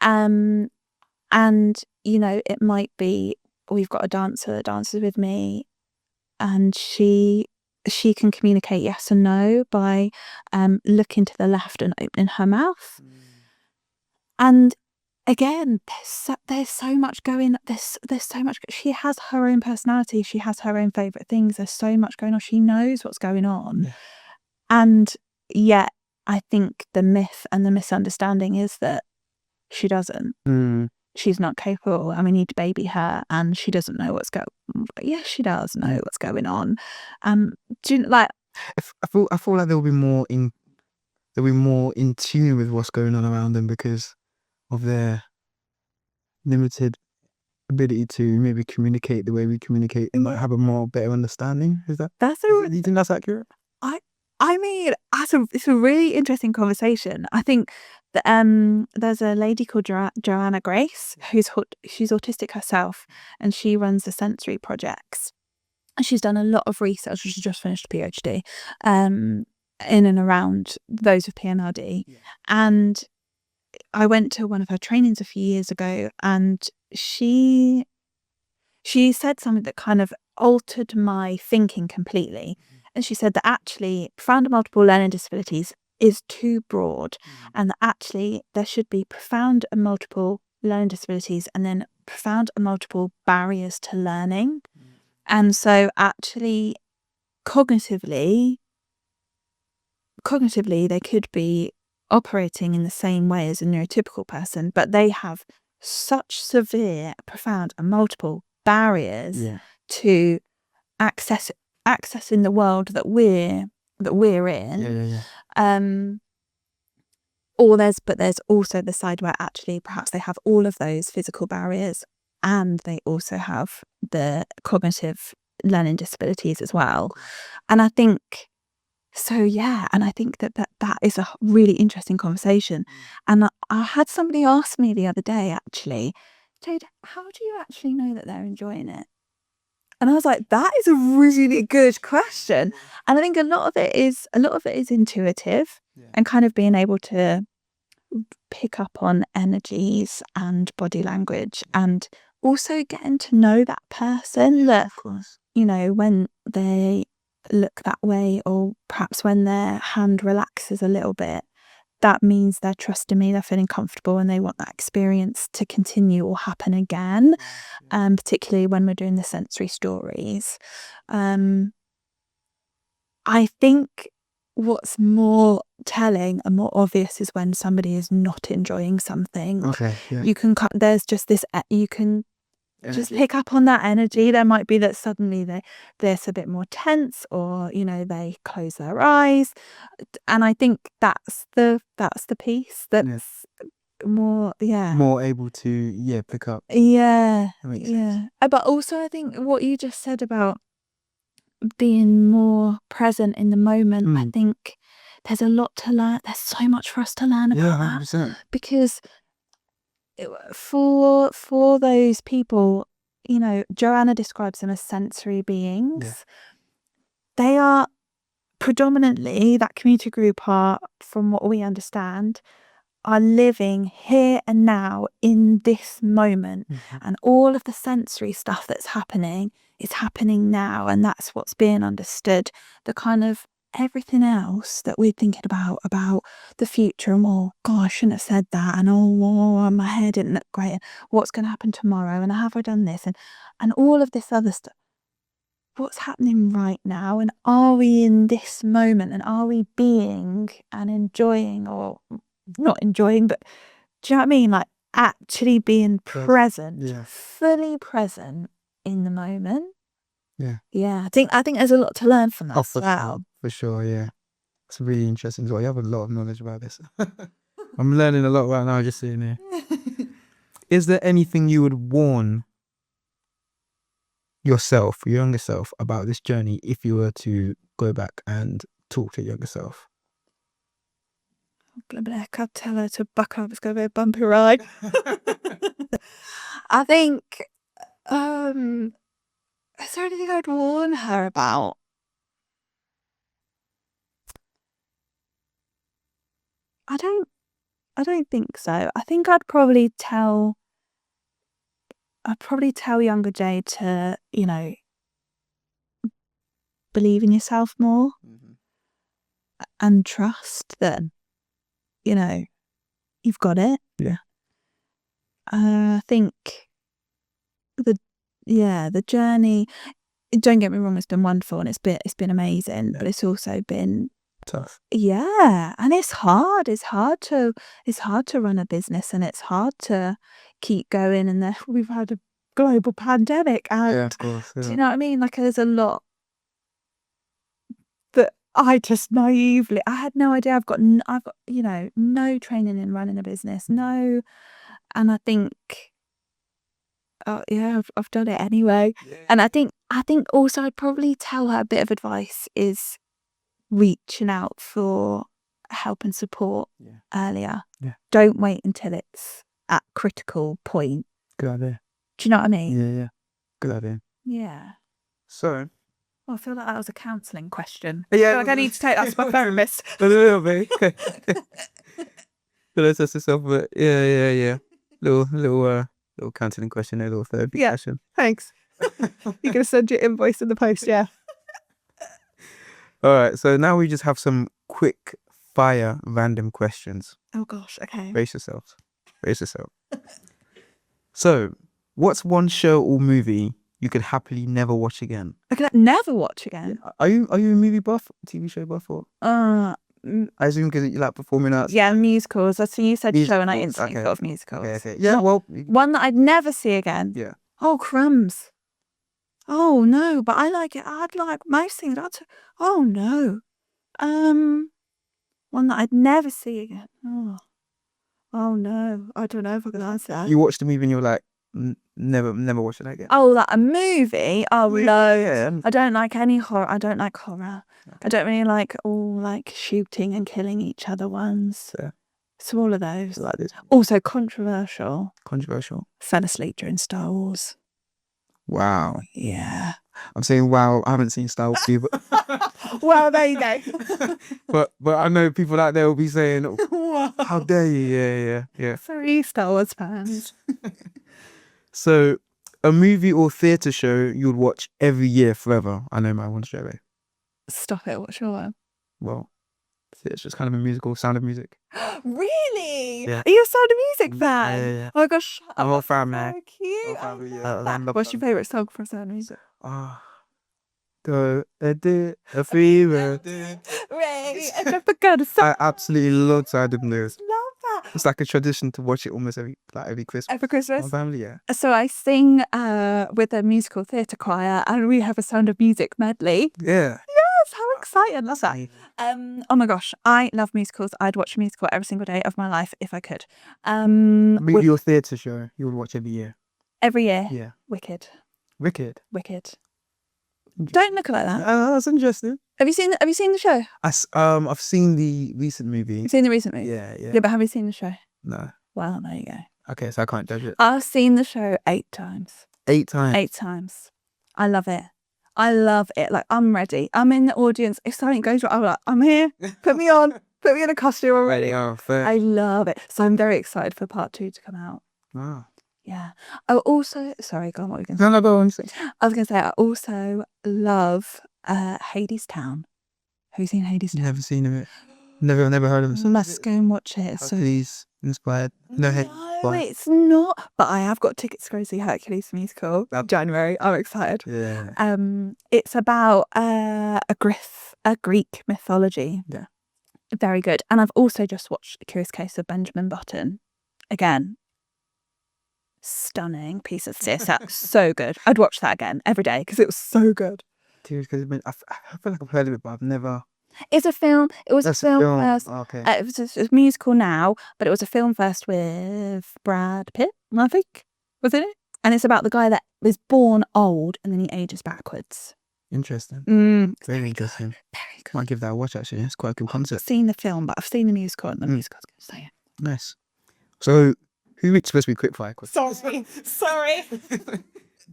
Speaker 2: And, it might be, we've got a dancer that dances with me, and she can communicate yes and no by looking to the left and opening her mouth. And again, there's so much going. There's so much. She has her own personality. She has her own favourite things. There's so much going on. She knows what's going on, and yet I think the myth and the misunderstanding is that she doesn't. She's not capable, and we need to baby her, and she doesn't know what's going on. But yes, she does know what's going on. Do you, like?
Speaker 1: I feel like they'll be more in tune with what's going on around them because of their limited ability to maybe communicate the way we communicate. They might have a better understanding. Do you think that's accurate?
Speaker 2: I mean, it's a really interesting conversation. I think that there's a lady called Joanna Grace she's autistic herself, and she runs the sensory projects. And she's done a lot of research. She's just finished a PhD in and around those with PMLD. And I went to one of her trainings a few years ago, and she said something that kind of altered my thinking completely. And she said that actually profound and multiple learning disabilities is too broad, and that actually there should be profound and multiple learning disabilities and then profound and multiple barriers to learning. And so actually cognitively they could be operating in the same way as a neurotypical person, but they have such severe, profound and multiple barriers to accessing the world that we're in. But there's also the side where actually perhaps they have all of those physical barriers, and they also have the cognitive learning disabilities as well. And I think and I think that is a really interesting conversation. And I had somebody ask me the other day, actually, Jade, how do you actually know that they're enjoying it? And I was like, that is a really good question. And I think a lot of it is intuitive and kind of being able to pick up on energies and body language, and also getting to know that person, that, you know, when they look that way, or perhaps when their hand relaxes a little bit, that means they're trusting me, they're feeling comfortable, and they want that experience to continue or happen again. Particularly when we're doing the sensory stories. I think what's more telling and more obvious is when somebody is not enjoying something.
Speaker 1: Okay. Yeah.
Speaker 2: You can there's just this, you can just pick up on that energy. There might be that suddenly they're a bit more tense, or, you know, they close their eyes, and I think that's the piece that's more
Speaker 1: more able to pick up.
Speaker 2: Yeah.
Speaker 1: That makes sense.
Speaker 2: But also I think what you just said about being more present in the moment, I think there's a lot to learn. There's so much for us to learn about that,
Speaker 1: 100%.
Speaker 2: because for those people, you know, Joanna describes them as sensory beings. They are predominantly, that community group are, from what we understand, are living here and now in this moment, and all of the sensory stuff that's happening is happening now, and that's what's being understood. The kind of everything else that we're thinking about the future, and, oh gosh, I shouldn't have said that, and my hair didn't look great, and what's going to happen tomorrow, and have I done this, and all of this other stuff. What's happening right now, and are we in this moment, and are we being and enjoying, or not enjoying, but do you know what I mean? Like, actually being present, fully present in the moment. Yeah. I think there's a lot to learn from that as well.
Speaker 1: For sure, yeah. It's really interesting as well. You have a lot of knowledge about this. I'm learning a lot right now just sitting here. Is there anything you would warn yourself, your younger self, about this journey if you were to go back and talk to your younger self?
Speaker 2: I can't tell her to buck up. It's going to be a bumpy ride. I think, is there anything I'd warn her about? I don't think so. I think I'd probably tell younger Jade to, you know, believe in yourself more, and trust that, you know, you've got it.
Speaker 1: Yeah.
Speaker 2: I think the journey, don't get me wrong, it's been wonderful, and it's been amazing, but it's also been
Speaker 1: tough.
Speaker 2: Yeah, and it's hard. It's hard to run a business, and it's hard to keep going, and we've had a global pandemic, and
Speaker 1: Of course.
Speaker 2: do you know what I mean? Like, there's a lot that I just naively, I had no idea. I've got you know, no training in running a business, no, and I think, I've done it anyway. And I think also I'd probably tell her a bit of advice is reaching out for help and support earlier. Don't wait until it's at critical point.
Speaker 1: Good idea.
Speaker 2: Do you know what I mean?
Speaker 1: Yeah. Good idea.
Speaker 2: Yeah.
Speaker 1: So,
Speaker 2: Well, I feel like that was a counselling question.
Speaker 1: Yeah,
Speaker 2: I feel like I need to take that to my therapist.
Speaker 1: a little bit. So let's ask yourself, but yeah. Little counselling question, a little therapy question.
Speaker 2: Thanks. You're gonna send your invoice in the post, yeah.
Speaker 1: All right. So now we just have some quick fire random questions.
Speaker 2: Oh gosh. Okay.
Speaker 1: Brace yourself. So, what's one show or movie you could happily never watch again?
Speaker 2: I could never watch again.
Speaker 1: Are you a movie buff, TV show buff, or? I assume because you like performing arts.
Speaker 2: Yeah, musicals. So you said
Speaker 1: Musicals,
Speaker 2: show, and I instantly thought of musicals.
Speaker 1: Okay. Yeah. Well.
Speaker 2: One that I'd never see again.
Speaker 1: Yeah.
Speaker 2: Oh, crumbs. Oh no, but I like it. I'd like most things. Oh no. One that I'd never see again. Oh no. I don't know if I can answer that.
Speaker 1: You watched the movie and you're like, never watch it again.
Speaker 2: Oh, like a movie? Oh no. Yeah. I don't like any horror. I don't like horror. Okay. I don't really like all like shooting and killing each other ones.
Speaker 1: Yeah.
Speaker 2: So all of those.
Speaker 1: Like this.
Speaker 2: Also controversial.
Speaker 1: Controversial.
Speaker 2: Fell asleep during Star Wars.
Speaker 1: Wow.
Speaker 2: Yeah.
Speaker 1: I'm saying wow. I haven't seen Star Wars either.
Speaker 2: Well, there you go.
Speaker 1: but I know people out there will be saying,
Speaker 2: Wow.
Speaker 1: "How dare you?" Yeah.
Speaker 2: Sorry, Star Wars fans.
Speaker 1: So, a movie or theatre show you would watch every year forever. I know my one straight away.
Speaker 2: Stop it. What's your one?
Speaker 1: Well, it's just kind of a musical, Sound of Music.
Speaker 2: Really?
Speaker 1: Yeah.
Speaker 2: Are you a Sound of Music fan?
Speaker 1: Yeah.
Speaker 2: Oh my gosh.
Speaker 1: I'm all fan, man.
Speaker 2: So cute.
Speaker 1: All fan,
Speaker 2: I
Speaker 1: yeah.
Speaker 2: love
Speaker 1: Land
Speaker 2: that.
Speaker 1: of
Speaker 2: What's your
Speaker 1: Fun.
Speaker 2: favourite song from Sound of Music?
Speaker 1: A fever.
Speaker 2: Ray, I never got a song.
Speaker 1: I absolutely love Sound of Music.
Speaker 2: Love that.
Speaker 1: It's like a tradition to watch it almost every Christmas.
Speaker 2: Every Christmas.
Speaker 1: My family, yeah.
Speaker 2: So I sing with a musical theatre choir, and we have a Sound of Music medley.
Speaker 1: Yeah.
Speaker 2: Yes, how exciting! Love that. Oh my gosh, I love musicals. I'd watch a musical every single day of my life if I could.
Speaker 1: Movie or theatre show you would watch every year.
Speaker 2: Every year.
Speaker 1: Yeah.
Speaker 2: Wicked.
Speaker 1: Wicked.
Speaker 2: Don't look like that.
Speaker 1: That's interesting.
Speaker 2: Have you seen the show?
Speaker 1: I've seen the recent movie.
Speaker 2: You've seen the recent movie?
Speaker 1: Yeah.
Speaker 2: Yeah, but have you seen the show?
Speaker 1: No.
Speaker 2: Well, there you go.
Speaker 1: Okay, so I can't judge it.
Speaker 2: I've seen the show 8 times.
Speaker 1: 8 times.
Speaker 2: 8 times. I love it. Like, I'm ready. I'm in the audience. If something goes wrong, I'm like, I'm here. Put me on. Put me in a costume already.
Speaker 1: Oh, fair.
Speaker 2: I love it. So I'm very excited for part 2 to come out.
Speaker 1: Wow.
Speaker 2: Yeah. Oh, also, sorry, go on, what were you going to say?
Speaker 1: No, go on.
Speaker 2: I was going to say, I also love Hades Town. Have you seen Hades Town?
Speaker 1: Never seen it. Never heard of it.
Speaker 2: Must go and watch it. So
Speaker 1: Hercules inspired. No,
Speaker 2: it's not. But I have got tickets to go see Hercules musical January. I'm excited.
Speaker 1: Yeah.
Speaker 2: It's about a Greek mythology.
Speaker 1: Yeah.
Speaker 2: Very good. And I've also just watched The Curious Case of Benjamin Button. Again, stunning piece of theatre. So good. I'd watch that again every day because it was so good.
Speaker 1: I feel like I've heard of it, but I've never.
Speaker 2: It's a film. It was
Speaker 1: That's
Speaker 2: a film
Speaker 1: film.
Speaker 2: first.
Speaker 1: Okay.
Speaker 2: It was a musical now, but it was a film first with Brad Pitt, I think, was in it. And it's about the guy that was born old and then he ages backwards.
Speaker 1: Interesting. Very interesting.
Speaker 2: Very good.
Speaker 1: Might give that a watch actually. It's quite a good
Speaker 2: I've
Speaker 1: concept.
Speaker 2: seen the film, but I've seen the musical, and the musical's going to say it.
Speaker 1: Nice. So, who is supposed to be Quickfire?
Speaker 2: Sorry.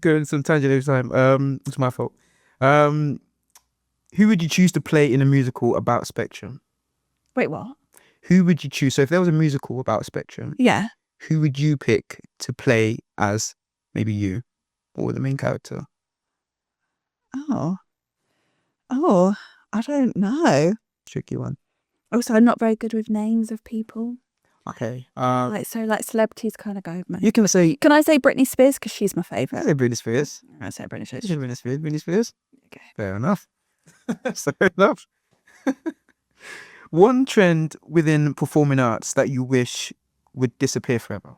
Speaker 1: Going some tangent every time. It's my fault. Who would you choose to play in a musical about Spectrum?
Speaker 2: Wait, what?
Speaker 1: Who would you choose? So if there was a musical about Spectrum,
Speaker 2: Yeah.
Speaker 1: who would you pick to play as maybe you or the main character?
Speaker 2: Oh, I don't know.
Speaker 1: Tricky one.
Speaker 2: Also, I'm not very good with names of people.
Speaker 1: Okay.
Speaker 2: Like celebrities kind of go with me.
Speaker 1: You can say.
Speaker 2: Can I say Britney Spears because she's my favourite?
Speaker 1: Say Britney Spears.
Speaker 2: I say Britney Spears.
Speaker 1: Britney Spears. Britney Spears.
Speaker 2: Okay.
Speaker 1: Fair enough. Fair enough. One trend within performing arts that you wish would disappear forever.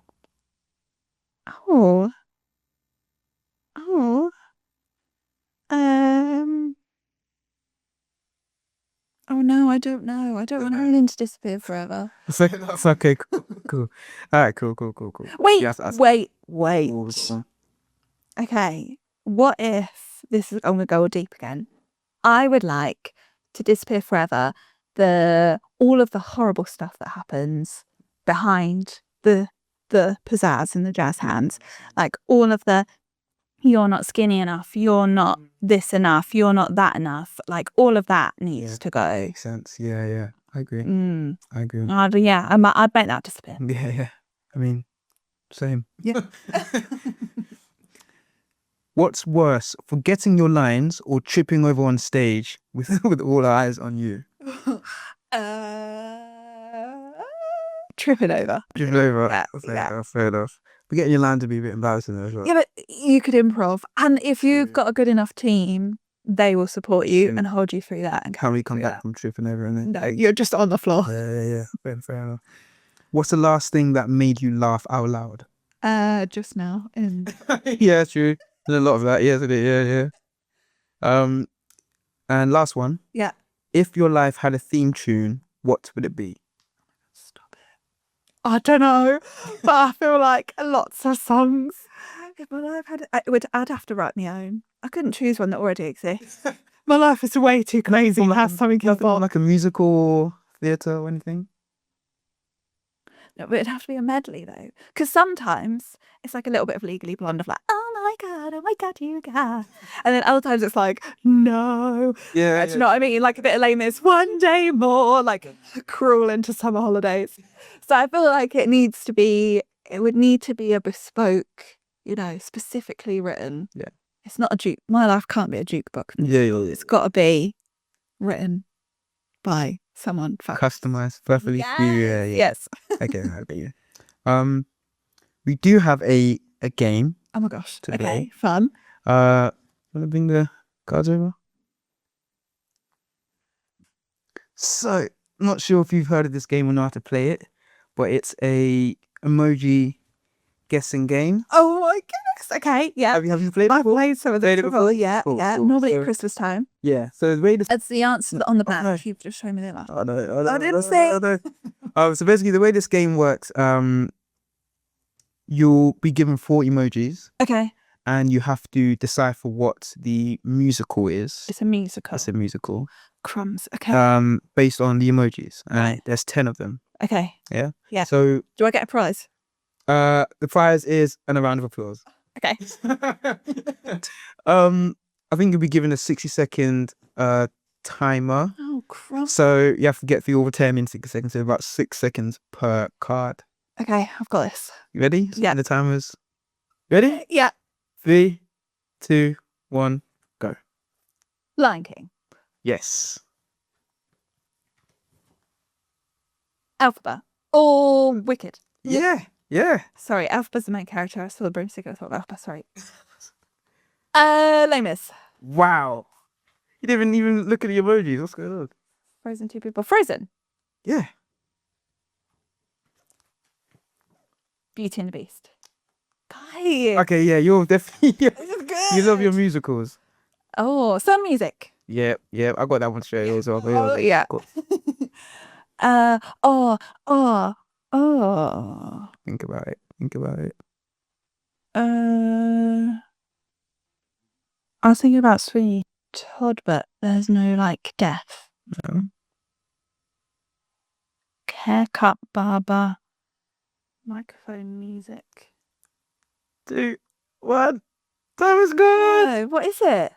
Speaker 2: Oh, no, I don't know. I don't want anything to disappear forever.
Speaker 1: It's okay. Cool. All right. Cool.
Speaker 2: Wait.
Speaker 1: You have to ask.
Speaker 2: Wait.
Speaker 1: Oh,
Speaker 2: Okay. What if this is? I'm gonna go all deep again. I would like to disappear forever. All of the horrible stuff that happens behind the pizzazz and the jazz hands, like all of the you're not skinny enough, you're not this enough, you're not that enough, like all of that needs to go.
Speaker 1: Makes sense. Yeah. I agree. I agree.
Speaker 2: I'd make that disappear.
Speaker 1: Yeah. I mean, same.
Speaker 2: Yeah.
Speaker 1: What's worse, forgetting your lines or tripping over on stage with all eyes on you?
Speaker 2: Tripping over.
Speaker 1: Tripping over.
Speaker 2: Yeah.
Speaker 1: Fair enough. Forgetting your line to be a bit embarrassing as well.
Speaker 2: Yeah, but you could improv, and if you've got a good enough team, they will support you and hold you through that. And
Speaker 1: Can we come back from tripping over and then?
Speaker 2: No, you're just on the floor.
Speaker 1: Yeah. Fair enough. What's the last thing that made you laugh out loud?
Speaker 2: Just now.
Speaker 1: Yeah, true. There's a lot of that. Yeah. And last one.
Speaker 2: Yeah.
Speaker 1: If your life had a theme tune, what would it be?
Speaker 2: Stop it. I don't know, but I feel like lots of songs. If my life had, I'd have to write my own. I couldn't choose one that already exists. My life is way too crazy. It has something
Speaker 1: Nothing like a musical, theatre or anything?
Speaker 2: No, but it'd have to be a medley though, because sometimes it's like a little bit of Legally Blonde of like, oh my god, you guys, and then other times it's like, no,
Speaker 1: Yeah.
Speaker 2: do you know what I mean? Like a bit of lame is one day more, like Cruel into Summer Holidays. So I feel like it would need to be a bespoke, specifically written.
Speaker 1: Yeah.
Speaker 2: It's not a juke. My life can't be a jukebox.
Speaker 1: Yeah.
Speaker 2: It's got to be written by someone.
Speaker 1: Customized perfectly for you. Yeah.
Speaker 2: Yes.
Speaker 1: Okay. We do have a game.
Speaker 2: Oh my gosh.
Speaker 1: Today.
Speaker 2: Okay. Fun.
Speaker 1: Want to bring the cards over? So, not sure if you've heard of this game or know how to play it, but it's a emoji guessing game.
Speaker 2: Oh my goodness. Okay. Yeah.
Speaker 1: Have you played it
Speaker 2: I've
Speaker 1: before?
Speaker 2: played some of
Speaker 1: Played
Speaker 2: the
Speaker 1: it before?
Speaker 2: Yeah.
Speaker 1: Cool,
Speaker 2: Yeah.
Speaker 1: cool.
Speaker 2: Normally
Speaker 1: So-
Speaker 2: at Christmas time.
Speaker 1: Yeah. So the way this.
Speaker 2: That's the answer on the back.
Speaker 1: no.
Speaker 2: You've just shown me the last.
Speaker 1: Oh no!
Speaker 2: I didn't say.
Speaker 1: So basically, the way this game works, you'll be given 4 emojis,
Speaker 2: Okay.
Speaker 1: and you have to decipher what the musical is.
Speaker 2: It's a musical.
Speaker 1: It's a musical.
Speaker 2: Crumbs. Okay.
Speaker 1: Based on the emojis.
Speaker 2: Right.
Speaker 1: There's 10 of them.
Speaker 2: Okay.
Speaker 1: Yeah.
Speaker 2: Yeah.
Speaker 1: So
Speaker 2: Do I get a prize?
Speaker 1: the prize is a round of applause.
Speaker 2: Okay.
Speaker 1: I think you'll be given a 60-second timer.
Speaker 2: Oh, crumbs.
Speaker 1: So you have to get through all the 10 in 60 seconds, so about 6 seconds per card.
Speaker 2: Okay, I've got this.
Speaker 1: You ready?
Speaker 2: Yeah.
Speaker 1: And the timer's ready?
Speaker 2: Yeah.
Speaker 1: 3, 2, 1, go.
Speaker 2: Lion King.
Speaker 1: Yes.
Speaker 2: Alphaba. Oh, Wicked.
Speaker 1: Yeah. Yeah.
Speaker 2: Sorry, Alphaba's the main character. I saw the broomstick. I thought Alphaba. Sorry. Les Mis.
Speaker 1: Wow. You didn't even look at the emojis. What's going on?
Speaker 2: Frozen 2 people. Frozen.
Speaker 1: Yeah.
Speaker 2: Beauty and the Beast. Guy.
Speaker 1: Okay, yeah, you're definitely.
Speaker 2: This is good.
Speaker 1: You love your musicals.
Speaker 2: Oh, Sun Music.
Speaker 1: Yeah, I got that one straight as well.
Speaker 2: Oh, yeah.
Speaker 1: Cool.
Speaker 2: Oh.
Speaker 1: Think about it.
Speaker 2: I was thinking about Sweeney Todd, but there's no like death.
Speaker 1: No.
Speaker 2: Haircut, barber, microphone, music.
Speaker 1: 2, 1. Time is gone.
Speaker 2: Oh, what is it?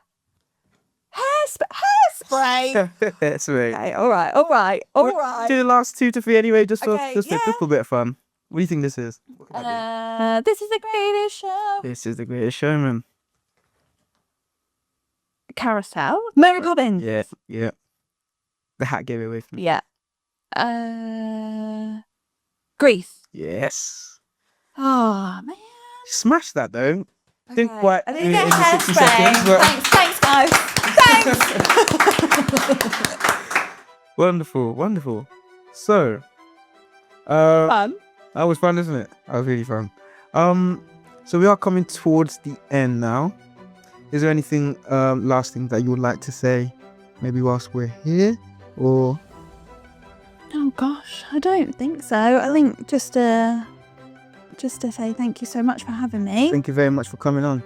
Speaker 2: Hairspray.
Speaker 1: Sweet.
Speaker 2: Okay, all right.
Speaker 1: Do the last 2 to 3 anyway, just for
Speaker 2: Okay,
Speaker 1: just for a bit of fun. What do you think this is? What could that
Speaker 2: This is the greatest show.
Speaker 1: be? This is The Greatest Showman.
Speaker 2: Carousel. Mary Poppins.
Speaker 1: Yeah. The hat gave it away from me.
Speaker 2: Yeah. Grease.
Speaker 1: Yes.
Speaker 2: Oh man.
Speaker 1: Smash that though. Didn't
Speaker 2: Okay.
Speaker 1: quite
Speaker 2: I
Speaker 1: do
Speaker 2: didn't
Speaker 1: it
Speaker 2: get
Speaker 1: in the 60
Speaker 2: hairspray.
Speaker 1: seconds, but
Speaker 2: Thanks, guys. Thanks.
Speaker 1: wonderful. So,
Speaker 2: Fun.
Speaker 1: that was fun, isn't it? That was really fun. So we are coming towards the end now. Is there anything last thing that you would like to say, maybe whilst we're here, or?
Speaker 2: Oh gosh, I don't think so. I think just to say thank you so much for having me.
Speaker 1: Thank you very much for coming on.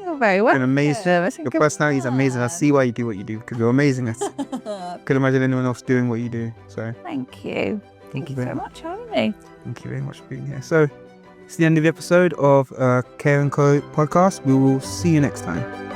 Speaker 2: You're very welcome.
Speaker 1: Been amazing.
Speaker 2: It's been
Speaker 1: Your
Speaker 2: good
Speaker 1: personality is amazing. I
Speaker 2: fun.
Speaker 1: see why you do what you do because you're amazing. I couldn't imagine anyone else doing what you do. So
Speaker 2: Thank you. Thank you
Speaker 1: very
Speaker 2: so much for having me.
Speaker 1: thank you very much for being here. So it's the end of the episode of Care & Co podcast. We will see you next time.